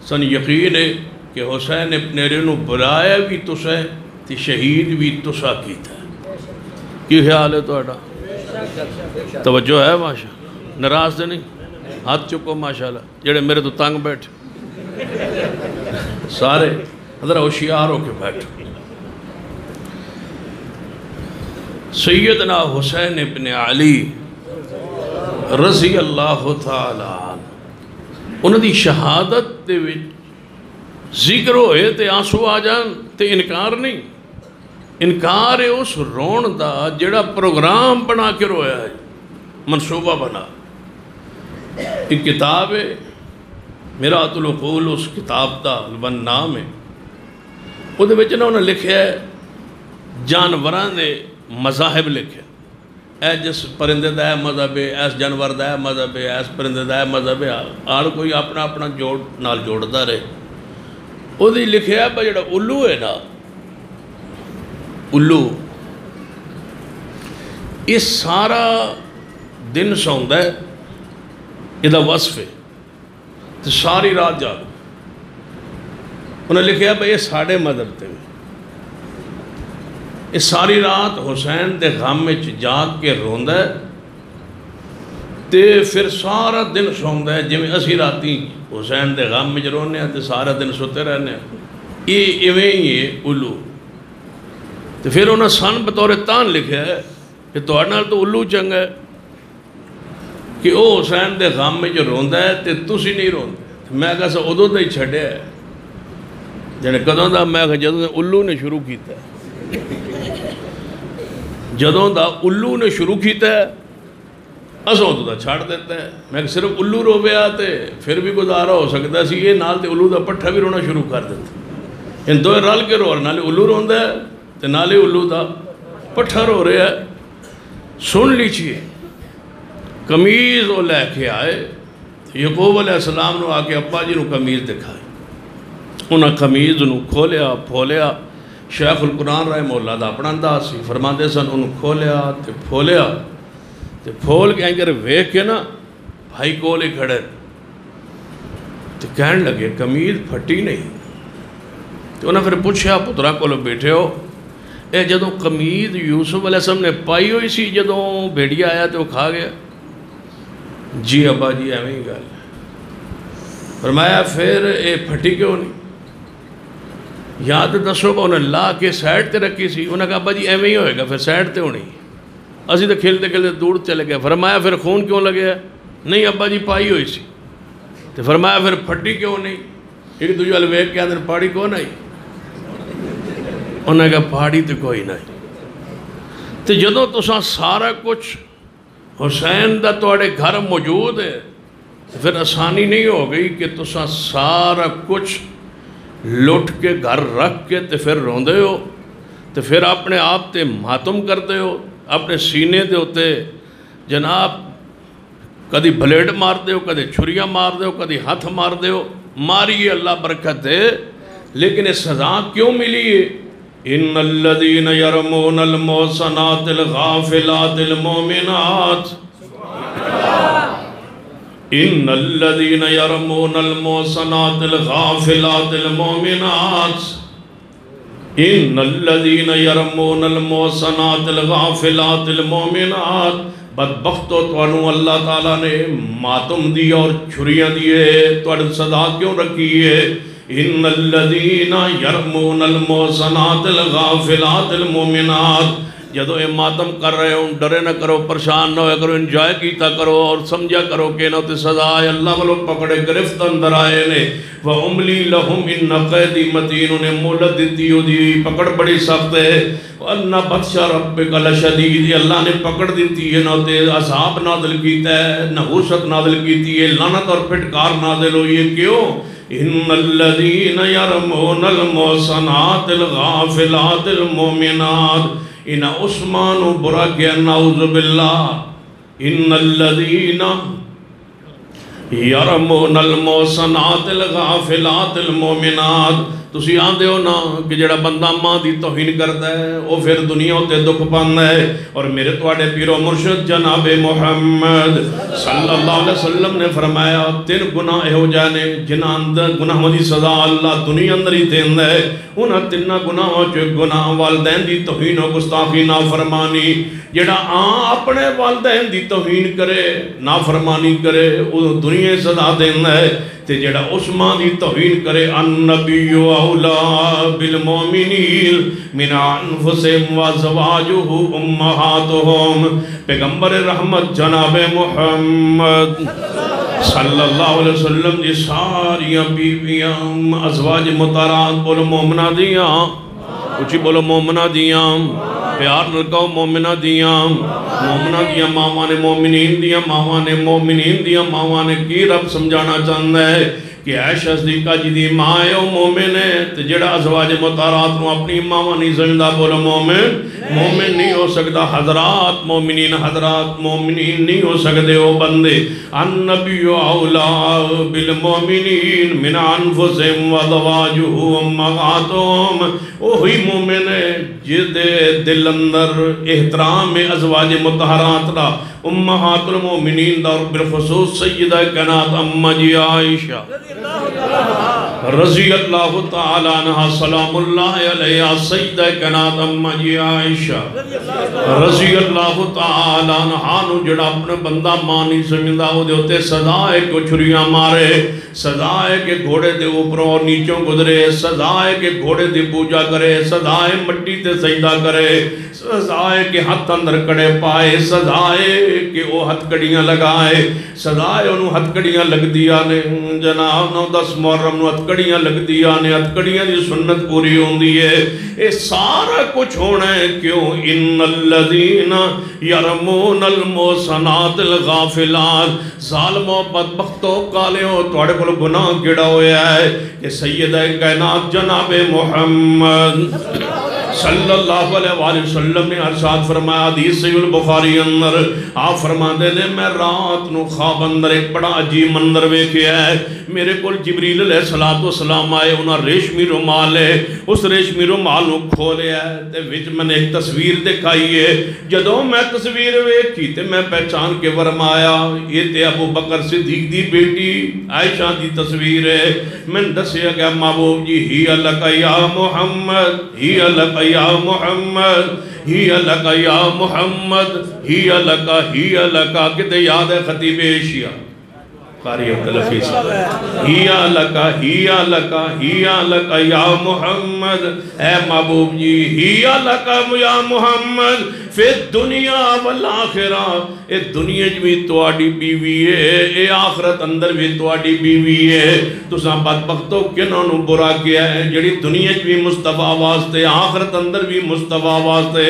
Speaker 3: سن یقین ہے کہ حسین اپنے رنو بلایا بھی تسے تے شہید بھی تسا کیتا ہے۔ کی خیال ہے تو توجہ ہے ماشاء ناراض دے نہیں، ہاتھ چکو ماشاءاللہ جڑے میرے تو تنگ بیٹھے سارے ذرا ہوشیار ہو کے بیٹھو۔ سیدنا حسین ابن علی رضی اللہ تعالیٰ انہوں دی شہادت دے وچ ذکر ہوئے تے آنسو آ جان تے انکار نہیں، انکار ہے اس رون دا جڑا پروگرام بنا کے رویا ہے، منصوبہ بنا۔ ایک کتاب ہے میرات العقول، اس کتاب دا البن نام ہے، وہ دے وچ انہوں نے لکھا ہے جانوراں دے مذاہب لکھے، اے جس پرندے دا ہے مذہب ہے، ایس جانور دا ہے مذہب ہے، ایس پرندے دا ہے مذہب ہے، آر کوئی اپنا اپنا جوڑ نال جوڑتا رہے۔ وہ دی لکھا ہے جڑا الو ہے نا، الو یہ سارا دن سوندا ہے، یہ دا وصف ہے، تو ساری رات جاگ۔ انہوں نے لکھا ہے بھئی یہ ساڑھے مذہب تے یہ ساری رات حسین دے غم میں جاگ کے روندہ ہے تے پھر سارا دن سوندا ہے، جی میں اسی راتی حسین دے غم میں رونے ہیں تے سارا دن سوتے رہنے ہیں۔ یہ ایویں ہی ہے الو۔ تو پھر انہوں نے سن بطور تان لکھا ہے کہ توڑنا تو الو چنگا ہے کہ او حسین دے غم میں جو روندہ ہے تے تسی نہیں روندے۔ میں کہا سا ادھو دا ہی چھڑے ہے جنہیں قدوں دا میں کہا جدوں دا الو نے شروع کیتا ہے، جدوں دا الو نے شروع کیتا ہے اسوں تو دا چھاڑ دیتا ہے۔ میں کہ صرف الو رو بے آتے پھر بھی گزارا ہو سکتا سی، یہ نال تے الو دا پٹھا بھی رونا شروع کر دیتا، ان دوئے رل کے رو اور نالے الو روندہ ہے تے نالے الو دا پٹھا رو رہے ہے۔ سن لیجئے قمیض وہ لے کے آئے، یعقوب علیہ السلام نے آکے ابا جی نو قمیض دکھائی، انہاں قمیض نو کھولیا پھولیا، شیخ القرآن رحمہ اللہ دا اپنا انداز سی، فرماندے سن انہوں کھولیا تے پھولیا تے پھول کے انگر ویکھ کے نا بھائی کولے کھڑے تے کہن لگے قمیض پھٹی نہیں۔ تو انہوں نے پھر پوچھا پترا کولو بیٹھے ہو اے جدوں قمیض یوسف علیہ السلام نے پائی ہوئی سی جدوں بھیڑیا آیا تو وہ کھا گیا؟ جی ابا جی ایویں ہی گل۔ فرمایا پھر اے پھٹی کیوں نہیں؟ یاد دسو با انہیں لا کے سائڈ تے رکھی سی، انہیں کہا ابا جی ایویں ہی ہوئے گا پھر سائڈ تے ہونی، اسی تو کھلتے کھلتے دور چلے گئے۔ فرمایا پھر خون کیوں لگے ہے؟ نہیں ابا جی پائی ہوئی سی۔ تو فرمایا پھر پھٹی کیوں نہیں؟ ایک دوجہ الویک کے اندر پاڑی کون آئی؟ انہیں کہا پاڑی تو کوئی نہیں۔ تو جدوں تساں سارا کچھ حسین دا توڑے گھر موجود ہے تو پھر آسانی نہیں ہو گئی کہ تساں سارا کچھ لٹ کے گھر رکھ کے تے پھر روندے ہو، تے پھر اپنے آپ تے ماتم کرتے ہو، اپنے سینے دے ہوتے جناب کدی بلیڈ مار دے ہو، کدی چھریاں مار دے ہو، کدی ہاتھ مار دے ہو، ماری اللہ برکت دے، لیکن اس سزا کیوں ملی ہے؟ ان الذین یرمون المحصنات الغافلات المؤمنات، ان الذین یرمون المحصنات الغافلات المؤمنات، ان الذین یرمون المحصنات الغافلات المؤمنات، بدبختو توانو اللہ تعالیٰ نے ماتم دی اور چھریاں دیئے، توانو صدا کیوں رکھی ہے؟ ان الذین یرمون المحصنات الغافلات المؤمنات۔ جدو اے ماتم کر رہے ہوں ڈرے نہ کرو، پریشان نہ ہوئے کرو، انجوائے کیتا کرو اور سمجھا کرو کہ انہوں تے سزا ہے، اللہ والوں پکڑے گرفت اندر آئے نے۔ وَأُمْلِي لَهُمْ إِنَّ قَيْدِي مَتِينُ، انہیں مولت دیتی ہو دی پکڑ بڑی سخت ہے۔ وَأَنَّ بَطْشَ رَبِّكَ لَشَدِيدٌ، اللہ نے پکڑ دیتی ہے، نہ تے عذاب نازل کیتا ہے، نحوست نازل کیتی ہے، لعنت اور پھٹکار نازل ہوئی ہے۔ کیوں؟ ان الذین یرمون المحصنات الغافلات المؤمنات، ان عثمان برا کیا نعوذ باللہ، ان الذین یرمون المحصنات الغافلات المؤمنات۔ تسی آن دے ہو نا کہ جڑا بندہ ماں دی توہین کرتا ہے وہ پھر دنیا ہوتے دکھ پاندہ ہے، اور میرے توڑے پیر و مرشد جناب محمد صلی اللہ علیہ وسلم نے فرمایا 3 گناہ ہو جانے جنہ اندر گناہ دی سزا اللہ دنیا اندر ہی دیندہ ہے۔ انہاں 3 گناہوں جو گناہ والدین دی توہین و گستاخی نافرمانی، جڑا اپنے والدین دی توہین کرے نافرمانی کرے وہ دنیا سزا دیندہ ہے۔ تے جڑا عثمان دی توہین کرے النبی اولا بالمومنین من انفسہم وازواجہ امہاتہم پیغمبر رحمت جناب محمد صلی اللہ علیہ وسلم دی ساریاں بیویاں ازواج مطہرات بولو مومنہ دیاں اچھی بولو مومنہ دیاں پیار لکھو مومنہ دیاں ماواں نے مومنین دیاں ماواں نے مومنین دیاں ماواں نے کی رب سمجھانا چاہتا ہے کہ عائشہ صدیقہ جی دی ماں ہے وہ مومن ہے تو جڑا ازواج مطہرات نو اپنی ماواں نہیں سمجھدا بولو مومن نہیں ہو سکتا حضرات مومنین نہیں ہو سکتے وہ بندے النبی اولا بالمومنین من انفسہم وازواجہ امہاتہم وہی مومن ہے جس دے دل اندر احترام ازواج مطہرات دا امہات المومنین دا اور بالخصوص سیدہ کائنات اماں جی عائشہ رضی اللہ تعالیٰ عنہ سلام اللہ علیہ سیدہ کائنات اماں جی عائشہ رضی اللہ تعالیٰ عنہ نو جڑا اپنے بندہ ماں نہیں سمجھدا وہ دے ہوتے سزا ہے کہ چھریاں مارے سزا ہے کہ گھوڑے دے اوپروں اور نیچوں گزرے سزا ہے کہ گھوڑے دی پوجا کرے سزا ہے مٹی تے سجدہ کرے سزا ہے کہ ہاتھ اندر کڑے پائے سزا ہے کہ وہ ہتھ کڑیاں لگائے سزا ہے انہوں ہتھ کڑیاں لگ دیا نے جناب 9-10 محرم نو ہتھ کڑیاں لگ دیا نے ہتھ کڑیاں دی سنت پوری ہوندی ہے اے سارا کچھ ہونا ہے کیوں ان الذین یرمون المحصنات الغافلات ظالموں بدبختوں کالیوں توڑے کو گناہ کیڑا ہویا ہے کہ سیدہ کائنات جناب محمد صلی اللہ علیہ وسلم نے ارشاد فرمایا حدیث صحیح البخاری اندر آپ فرماتے نے میں رات نو خواب اندر ایک بڑا عجیب منظر ویکھیا ہے میرے کول جبریل علیہ السلام آئے انہاں ریشمی رومال ہے اس ریشمی رومال نو کھولیا ہے تے وچ میں نے ایک تصویر دکھائی ہے جدوں میں تصویر ویکھی تے میں پہچان کے فرمایا یہ تے ابو بکر صدیق دی بیٹی عائشہ دی تصویر ہے میں دسیا کہ محبوب جی ہی لک یا محمد ہی لک یا محمد ہی لک یا محمد ہی لکا کتے یاد ہے خطیب ایشیا قاری عبدالحفیظ ہی لکا یا محمد اے محبوب جی ہی لکا یا محمد فی الدنیا والآخرہ اے دنیا بھی توڑی بیوی ہے اے آخرت اندر بھی توڑی بیوی ہے تو ساں بدبختوں کنوں نو برا کیا ہے جڑی دنیا بھی مصطفیٰ واسطے آخرت اندر بھی مصطفیٰ واسطے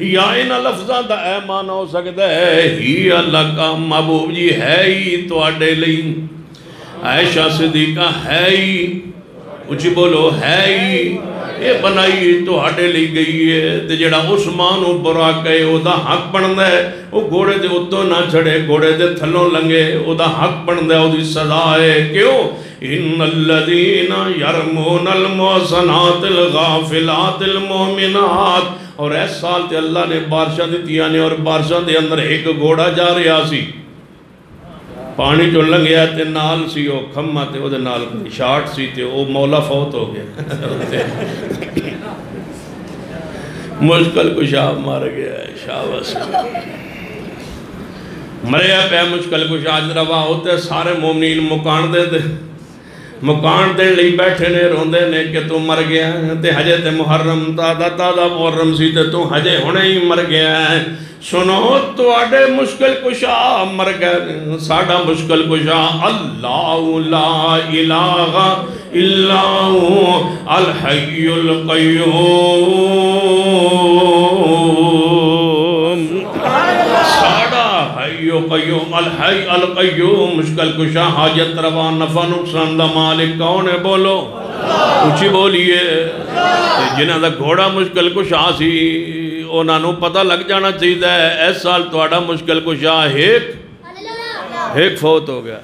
Speaker 3: یا ان لفظہ دا اے معنی ہو سکتا ہے ہی اللہ کا محبوب جی ہے ہی توڑے لئی عائشہ صدیقہ ہے ہی اچھی بولو ہے ہی یہ بنائی تو ہٹے لی گئی ہے تے جڑا عثمان و برا کہے او دا حق بندا ہے او گھوڑے دے اتوں نہ چڑھے گھوڑے دے تھلوں لنگے او دا حق بندا ہے او دی سزا ہے کیوں ان الذین یرمون المحصنات الغافلات المؤمنات اور اس سال تے اللہ نے بارشاں دتیاں نے اور بارشاں دے اندر ایک گھوڑا جا رہا سی پانی جو لنگیا تے نال سی او کھما تے او دے نال شارٹ سی تے او مولا فوت ہو گیا مشکل کو شاہ مار گیا ہے شاہ واسے مریا پہ مشکل کو شاہ روا ہوتے سارے مومنین مکان دے دے مکان دے لئی بیٹھے نے روندے نے کہ تو مر گیا تے حجے تے محرم تازہ محرم سی تے تو حجے ہونے ہی مر گیا ہے سنو تو آڑے مشکل کشا مر گئے ساڑا مشکل کشا اللہ لا الہ الا الحی القیوم ساڑا حی قیوم الحی القیوم مشکل کشا حاجت روا نفع نقصان دا مالک کون ہے بولو اچھی بولیے جنہاں دا گھوڑا مشکل کشا سی انہاں نو پتہ لگ جانا چاہیے اس سال توڑا مشکل کشا ایک فوت ہو گیا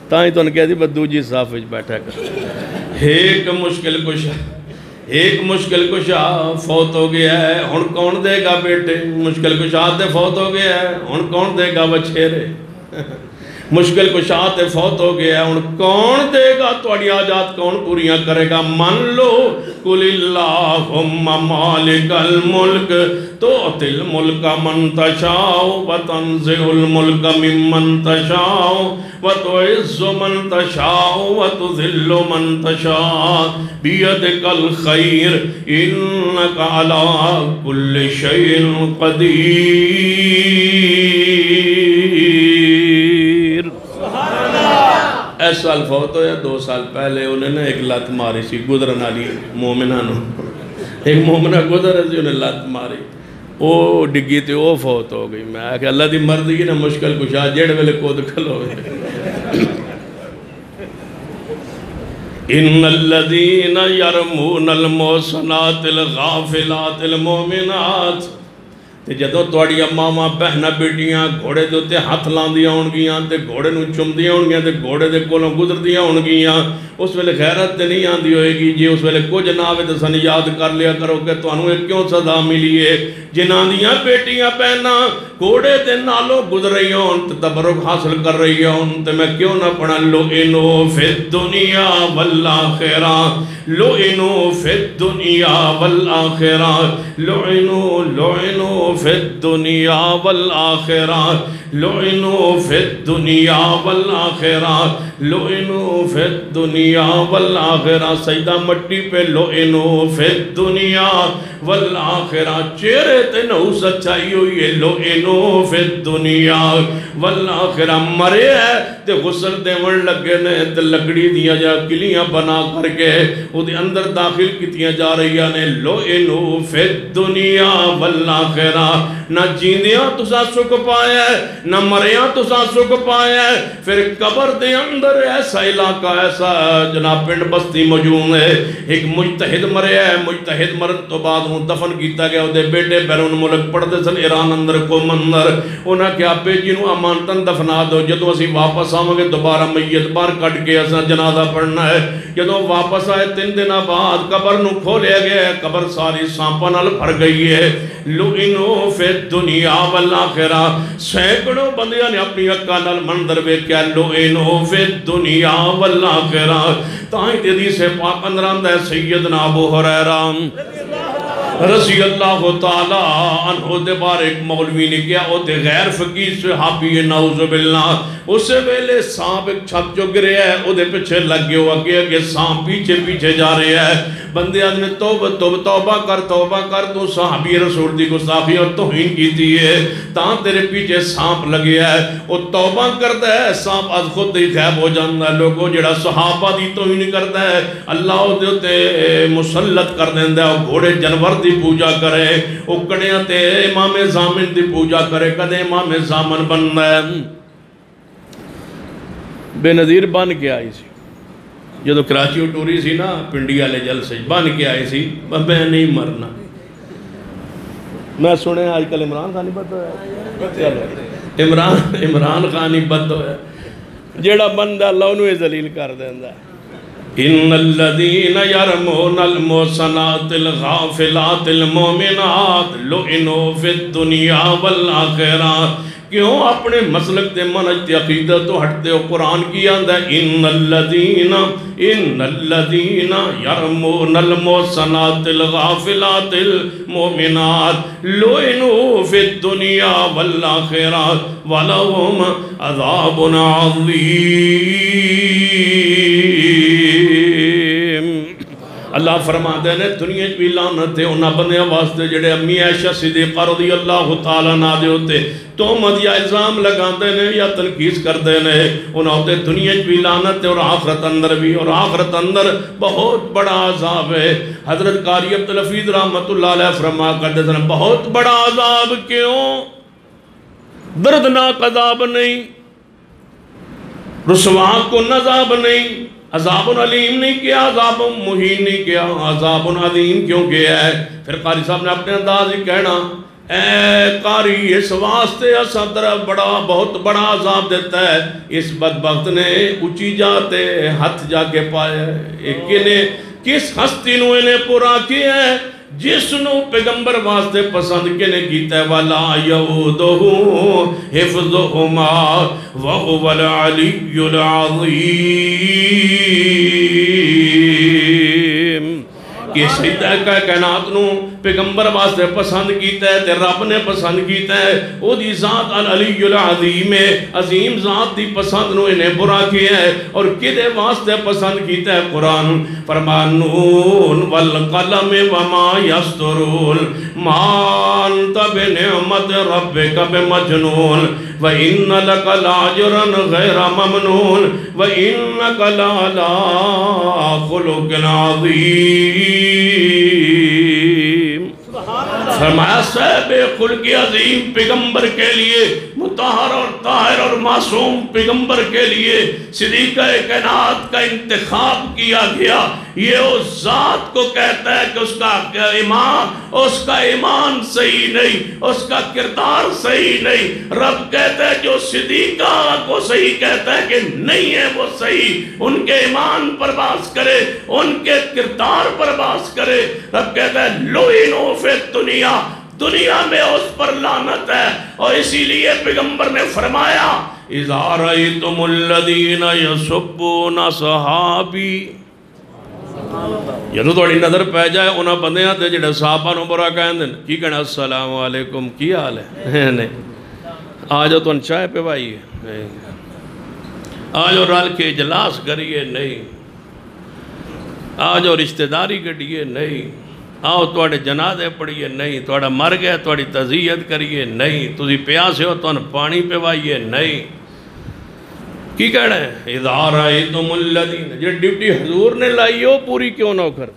Speaker 3: تاں تو نے کہہ دی بدو جی صاف وچ بیٹھا کر ایک مشکل کشا فوت ہو گیا ہے ہن کون دے گا بیٹے مشکل کشا تے فوت ہو گیا ہے ہن کون دے گا بچھیرے مشکل کشا تے فوت ہو گیا ہن کون دے گا تہاڈی حاجات کون پوریاں کرے گا من لو قل اللہم مالک الملک تؤتی الملک من تشاء وتنزع الملک ممن تشاء وتعز من تشاء وتذل من تشاء بیدک الخیر انک علی کل شیء قدیر۔ ایس سال فوت ہویا 2 سال پہلے انہیں نے ایک لات ماری سی گزرن والی مومنہ نو، ایک مومنہ گزر سی انہیں لات ماری وہ ڈگی تے وہ فوت ہو گئی۔ میں کہ اللہ دی مرضی کی نا مشکل کشا جڑ ویلے کود کھلو ان الذین یرمون المحصنات الغافلات المؤمنات۔ تے جدو تواڈی اماں بہناں بیٹیاں گھوڑے دے تے ہاتھ لاندیاں ہونگیاں تے گھوڑے نو چمدیاں ہونگیاں تے گھوڑے دے کولوں گزردیاں ہونگیاں، اس ویلے غیرت تے نہیں آندی ہوئے گی جی اس ویلے کچھ نہ آوے تے سن یاد کر لیا کرو کہ تانوں ایک کیوں سزا ملی ہے۔ جنہاں دیاں بیٹیاں بہناں گھوڑے دے نالوں گزر رہی ہون تے تبرک حاصل کر رہی ہون تے میں کیوں نہ پڑھا لعنوا فی الدنیا والآخرہ، لعنوا فی الدنیا والآخرہ، لعنوا فی الدنیا والآخرہ، لعنوا فی الدنیا والآخرہ، لعنوا فی الدنیا والآخرہ۔ سجدہ مٹی پہ لعنوا فی الدنیا والآخرہ، چہرے تے نحوست چاہی ہوئی ہے لعنوا فی الدنیا والآخرہ۔ مرے ہے تے غسل دیون لگے نے تے لکڑی دیا جا کلیاں بنا کر کے وہ دے اندر داخل کیتیاں جا رہی نے لعنوا فی الدنیا والآخرہ۔ نہ جیندیاں تسا سکھ پایا ہے نہ مریاں تسا سکھ پایا ہے۔ پھر قبر دے اندر ایسا علاقہ ایسا جناب پنڈ بستی موجود ہے، ایک مجتہد مریا ہے، مجتہد مرد تو بعد ہوں دفن کیتا گیا وہ دے بیٹے بیرون ملک پڑھتے سن ایران اندر کو مندر انہاں کیا پہ جنہوں امانتن دفنا دو جدو اسی واپس آؤں گے دوبارہ میت بار کٹ کے اسا جنازہ پڑھنا ہے۔ جدو واپس آئے 3 دن بعد قبر نو کھولیا گیا ہے، قبر ساری سانپاں نال بھر گئی ہے۔ لعنوا فی الدنیا والآخرہ، سینکڑوں بندیاں نے اپنی اکھاں نال منظر ویکھیا لعنوا فی الدنیا والآخرہ۔ تائیں حدیث پاک اندر آندا ہے سیدنا ابو ہریرہ رضی اللہ تعالیٰ عنہ دے بار ایک مولوی نے کیا او دے غیر فقیر صحابی نعوذ باللہ اسے ویلے سانپ ایک چھت جو گرے ہے او دے پچھے لگ گئے ہو اگے سانپ پیچھے پیچھے جا رہے ہے۔ بندے آدھنے توبہ کر تو صحابی رسول دی گستاخی اور توہین کی دی ہے تاں تیرے پیچھے سانپ لگے ہے۔ او توبہ کرتا ہے سانپ از خود ہی غائب ہو جاندہ ہے۔ لوگوں جڑا صحابہ دی توہین کرتا ہے اللہ او دے مسلط کر دیندہ ہے۔ گھوڑے جنور دی پوجا کرے اکڑیاں تے امام زامن دی پوجا کرے کدے امام زامن بننا ہے۔ بے نظیر بن کے آئی سی جدو کراچی ٹوری سی نا پنڈی والے جلسے بن کے آئی سی میں نہیں مرنا۔ میں سنے آج کل عمران خان ہی بد ہویا عمران خان ہی بد ہویا جیڑا بندہ اللہ انہوں ذلیل کر دیندہ ہے۔ ان الذین یرمون المحصنات الغافلات المؤمنات لعنوا فی الدنیا والآخرہ۔ کیوں اپنے مسلک دے منج تے عقیدت تو ہٹتے ہو؟ قرآن کی آندہ ہے ان الذین یرمون المحصنات الغافلات المؤمنات لعنوا فی الدنیا والآخرہ ولہم عذاب عظیم۔ اللہ فرماتے ہیں دنیا بھی لعنت ہے انہاں بندیاں واسطے جڑے امی عائشہ صدیقہ رضی اللہ تعالیٰ عنہ دے ہوتے تہمت یا الزام لگاتے ہیں یا تنقید کرتے ہیں انہاں ہوتے دنیا بھی لعنت ہے اور آخرت اندر بھی، اور آخرت اندر بہت بڑا عذاب ہے۔ حضرت قاری عبدالحفیظ رحمت اللہ علیہ فرما کرتے ہیں بہت بڑا عذاب کیوں؟ دردناک عذاب نہیں، رسوا کن عذاب نہیں، عذاب علیم نہیں کیا، عذاب مہین نہیں کیا، عذاب عظیم کیوں کیا ہے؟ پھر قاری صاحب نے اپنے انداز ہی کہنا اے قاری اس واسطے اسا طرف بہت بڑا عذاب دیتا ہے اس بدبخت نے اچھی جاتے ہاتھ جا کے پایا ہے۔ کس ہستی نو انہیں پورا کیا ہے؟ جس نو پیغمبر واسطے پسند کنے کیتا ہے وَلَا يَعُودُهُ حِفْظُهُمَا وَهُوَ الْعَلِيُّ الْعَظِيمُ کہ سیدہ کائنات نو پیغمبر واسطے پسند کیتا ہے تے رب نے پسند کیتا ہے او دی ذات العلی العظیم ہے عظیم ذات دی پسند نو انہیں برا کیا ہے اور کدے واسطے پسند کیتا ہے قرآن فرمانون والقلم وما یسترون ما انت بنعمت ربک بمجنون وَإِنَّ لَكَ لَعْجُرًا غَيْرَ مَمْنُونَ وَإِنَّكَ لَعَلَىٰ خُلُقٍ عَظِيمٍ فرمایا صاحب خلق عظیم پیغمبر کے لیے مطہر اور طاہر اور معصوم پیغمبر کے لیے صدیقہ کائنات کا انتخاب کیا گیا یہ اس ذات کو کہتا ہے کہ اس کا ایمان صحیح نہیں اس کا کردار صحیح نہیں رب کہتا ہے جو صدیقہ کو صحیح کہتا ہے کہ نہیں ہے وہ صحیح ان کے ایمان پر باس کرے ان کے کردار پر باس کرے رب کہتا ہے لوئنو فی دنیا میں اس پر لعنت ہے اور اسی لیے پیغمبر نے فرمایا اذا رأیتم الذین یسبون صحابی جدو توڑی نظر پہ جائے انہاں بندیاں تے جڑے صحابہ نو برا کہیں دن کی کہنا السلام علیکم کی حال ہے نہیں آجو تو انچائے پہ بھائی آجو رال کے اجلاس کریے نہیں آجو رشتہ داری کریے نہیں آؤ توڑے جنازے پڑھئے نہیں توڑا مر گئے توڑی تعزیت کریے نہیں تُسی پیاسے ہو تو پانی پہ وائیے نہیں کی کہہ رہے ہیں اِذَا رَأَيْتُمُ الَّذِينَ جو ڈیوٹی حضور نے لائی ہو پوری کیوں نہ کر